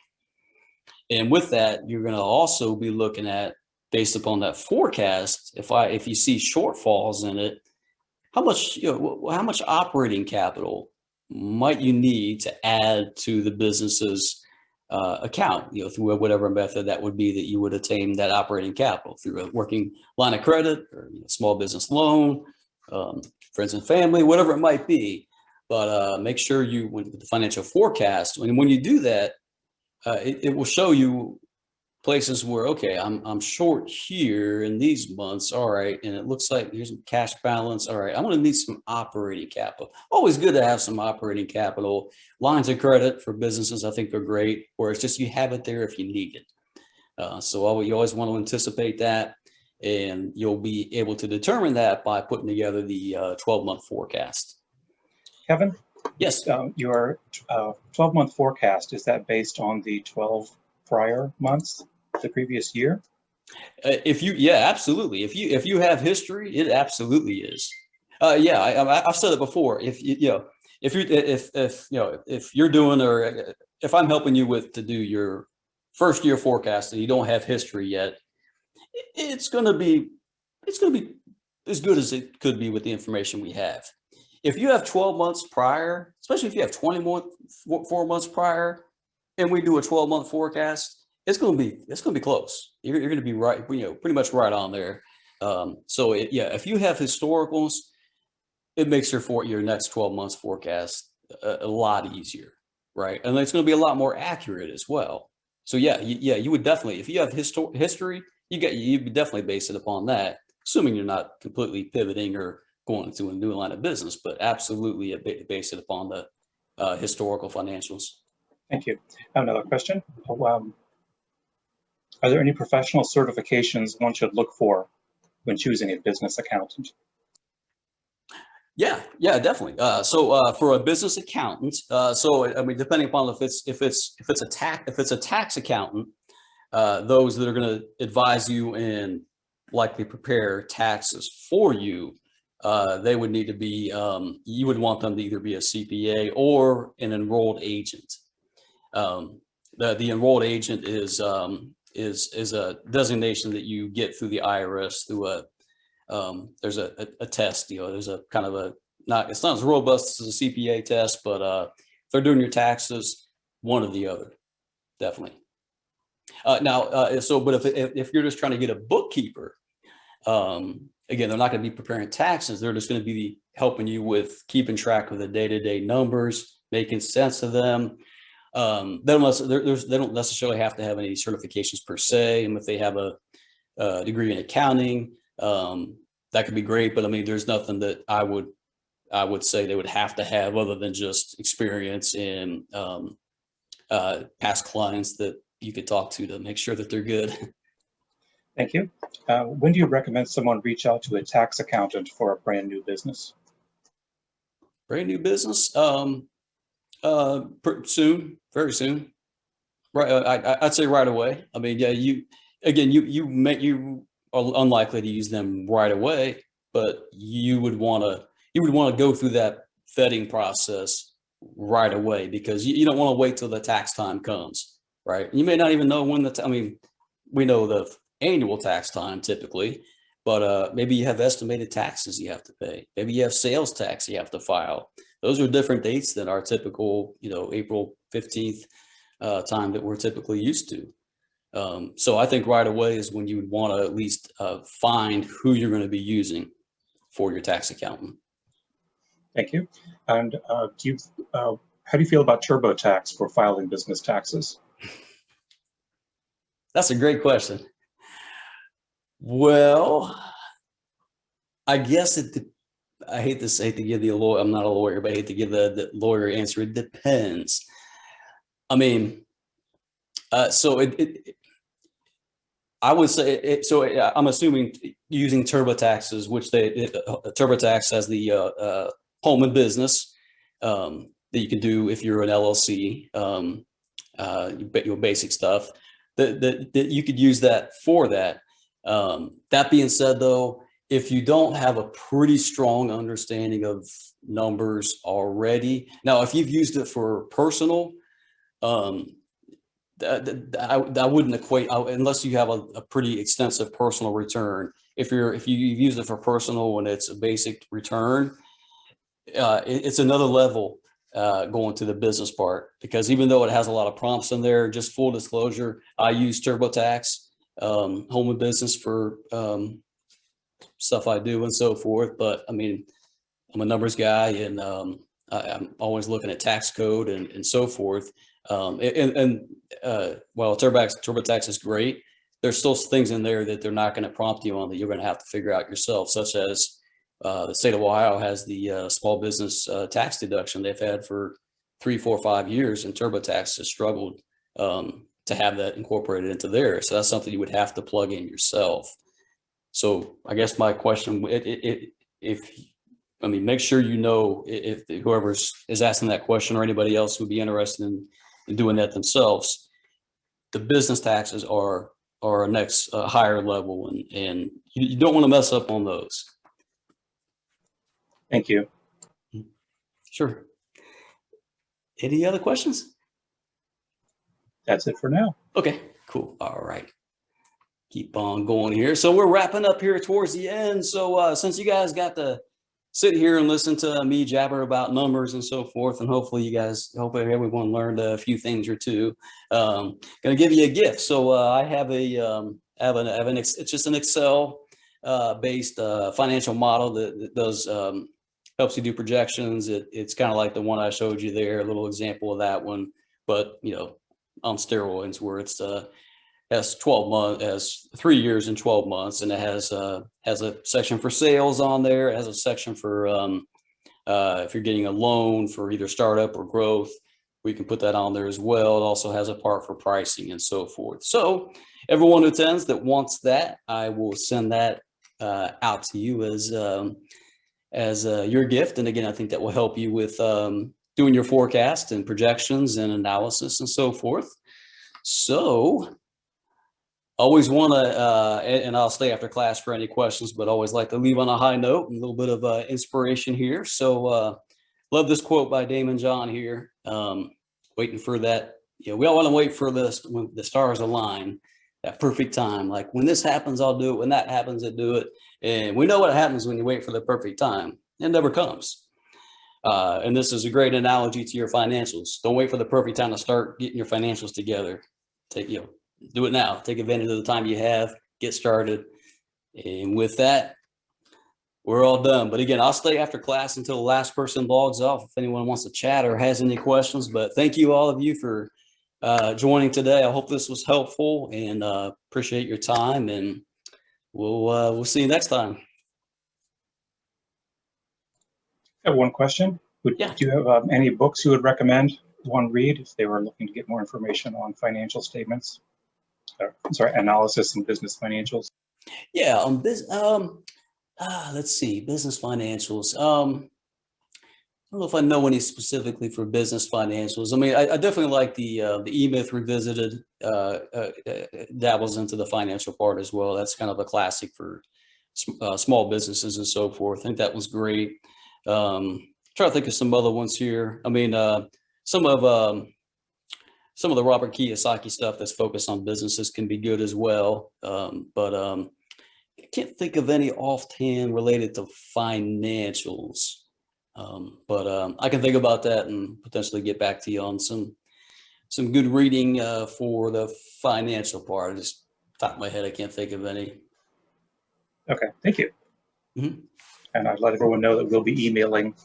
And with that, you're going to also be looking at, based upon that forecast, if you see shortfalls in it, how much operating capital might you need to add to the business's account, through whatever method that would be that you would attain that operating capital, through a working line of credit or small business loan, friends and family, whatever it might be. But make sure with the financial forecast, when you do that, it will show you places where, okay, I'm short here in these months. All right. And it looks like here's some cash balance. All right. I'm going to need some operating capital. Always good to have some operating capital. Lines of credit for businesses, I think, are great, where it's just you have it there if you need it. So you always want to anticipate that, and you'll be able to determine that by putting together the 12-month forecast. Kevin? Yes. Your 12-month forecast, is that based on the 12 prior months, the previous year? Absolutely. If you have history, it absolutely is. I've said it before. If you're doing, or if I'm helping you to do your first year forecast and you don't have history yet, it's going to be as good as it could be with the information we have. If you have 12 months prior, especially if you have 4 months prior, and we do a 12-month forecast, it's going to be close. You're going to be right, pretty much right on there. If you have historicals, it makes your next 12 months forecast a lot easier, right? And it's going to be a lot more accurate as well. So you would definitely, if you have history, you would definitely base it upon that, assuming you're not completely pivoting or going to a new line of business, but absolutely base it upon historical financials. Thank you. I have another question. Are there any professional certifications one should look for when choosing a business accountant? Yeah, definitely. For a business accountant, I mean, depending upon if it's a tax accountant, those that are going to advise you and likely prepare taxes for you, they would need to be, you would want them to either be a CPA or an enrolled agent. The enrolled agent is a designation that you get through the IRS through there's a test, there's a kind of it's not as robust as a CPA test, but if they're doing your taxes, one or the other, definitely. But if you're just trying to get a bookkeeper, again, they're not going to be preparing taxes. They're just going to be helping you with keeping track of the day-to-day numbers, making sense of them. They don't necessarily have to have any certifications per se. And if they have a degree in accounting, that could be great. But I mean, there's nothing that I would say they would have to have other than just experience in past clients that you could talk to make sure that they're good. Thank you. When do you recommend someone reach out to a tax accountant for a brand new business? Brand new business? Soon, very soon. Right. I'd say right away. I mean, yeah, you are unlikely to use them right away, but you would want to go through that vetting process right away, because you don't want to wait till the tax time comes, right? You may not even know when I mean, we know the annual tax time typically, but maybe you have estimated taxes you have to pay. Maybe you have sales tax you have to file. Those are different dates than our typical, April 15th time that we're typically used to. So I think right away is when you would want to at least find who you're going to be using for your tax accountant. Thank you. And how do you feel about TurboTax for filing business taxes? That's a great question. Well, I guess I hate to give the lawyer, I'm not a lawyer, but I hate to give the lawyer answer. It depends. I mean, I would say I'm assuming using TurboTaxes, which TurboTax has the home and business that you can do if you're an LLC, your basic stuff that you could use that for that. That being said, though, if you don't have a pretty strong understanding of numbers already, now if you've used it for personal, I wouldn't equate unless you have a pretty extensive personal return. If you've used it for personal and it's a basic return, it's another level going to the business part, because even though it has a lot of prompts in there, just full disclosure, I use TurboTax home and business for stuff I do and so forth. But I mean, I'm a numbers guy, and I'm always looking at tax code and so forth. While TurboTax is great, there's still things in there that they're not going to prompt you on that you're going to have to figure out yourself, such as the state of Ohio has the small business tax deduction they've had for 3, 4, 5 years, and TurboTax has struggled to have that incorporated into there. So that's something you would have to plug in yourself. So I guess my question, make sure if whoever is asking that question or anybody else would be interested in doing that themselves, the business taxes are a next higher level, and you don't want to mess up on those. Thank you. Sure. Any other questions? That's it for now. Okay, cool. All right. Keep on going here. So we're wrapping up here towards the end. So since you guys got to sit here and listen to me jabber about numbers and so forth, and hopefully everyone learned a few things or two, going to give you a gift. So I have it's just an Excel based financial model that does helps you do projections. It's kind of like the one I showed you there, a little example of that one, but on steroids, where it's has 12 months, has 3 years and 12 months, and it has a section for sales on there. It has a section for If you're getting a loan for either startup or growth, we can put that on there as well. It also has a part for pricing and so forth. So everyone who attends that wants that, I will send that out to you as your gift. And again, I think that will help you with doing your forecast and projections and analysis and so forth. So always want to, and I'll stay after class for any questions, but always like to leave on a high note and a little bit of inspiration here. So love this quote by Damon John here. Waiting for that. We all want to wait for this when the stars align, that perfect time. Like when this happens, I'll do it. When that happens, I do it. And we know what happens when you wait for the perfect time. It never comes. And this is a great analogy to your financials. Don't wait for the perfect time to start getting your financials together. Do it now. Take advantage of the time you have. Get started. And with that, we're all done. But again, I'll stay after class until the last person logs off if anyone wants to chat or has any questions. But thank you, all of you, for joining today. I hope this was helpful and appreciate your time. And we'll see you next time. I have one question. Do you have any books you would recommend one read if they were looking to get more information on financial statements? Analysis and business financials. Yeah, on this. Let's see, business financials. I don't know if I know any specifically for business financials. I mean, I definitely like the E-Myth Revisited. Dabbles into the financial part as well. That's kind of a classic for small businesses and so forth. I think that was great. Try to think of some other ones here. I mean, some of the Robert Kiyosaki stuff that's focused on businesses can be good as well. But I can't think of any offhand related to financials. But I can think about that and potentially get back to you on some good reading for the financial part. Just top of my head, I can't think of any. Okay, thank you. Mm-hmm. And I'd let everyone know that we'll be emailing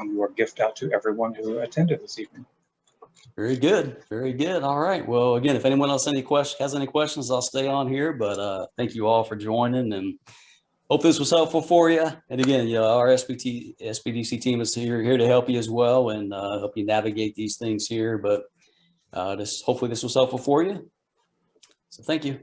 your gift out to everyone who attended this evening. Very good. Very good. All right. Well, again, if anyone else has any questions, I'll stay on here. But thank you all for joining and hope this was helpful for you. And again, our SBDC team is here to help you as well and help you navigate these things here. But hopefully this was helpful for you. So thank you.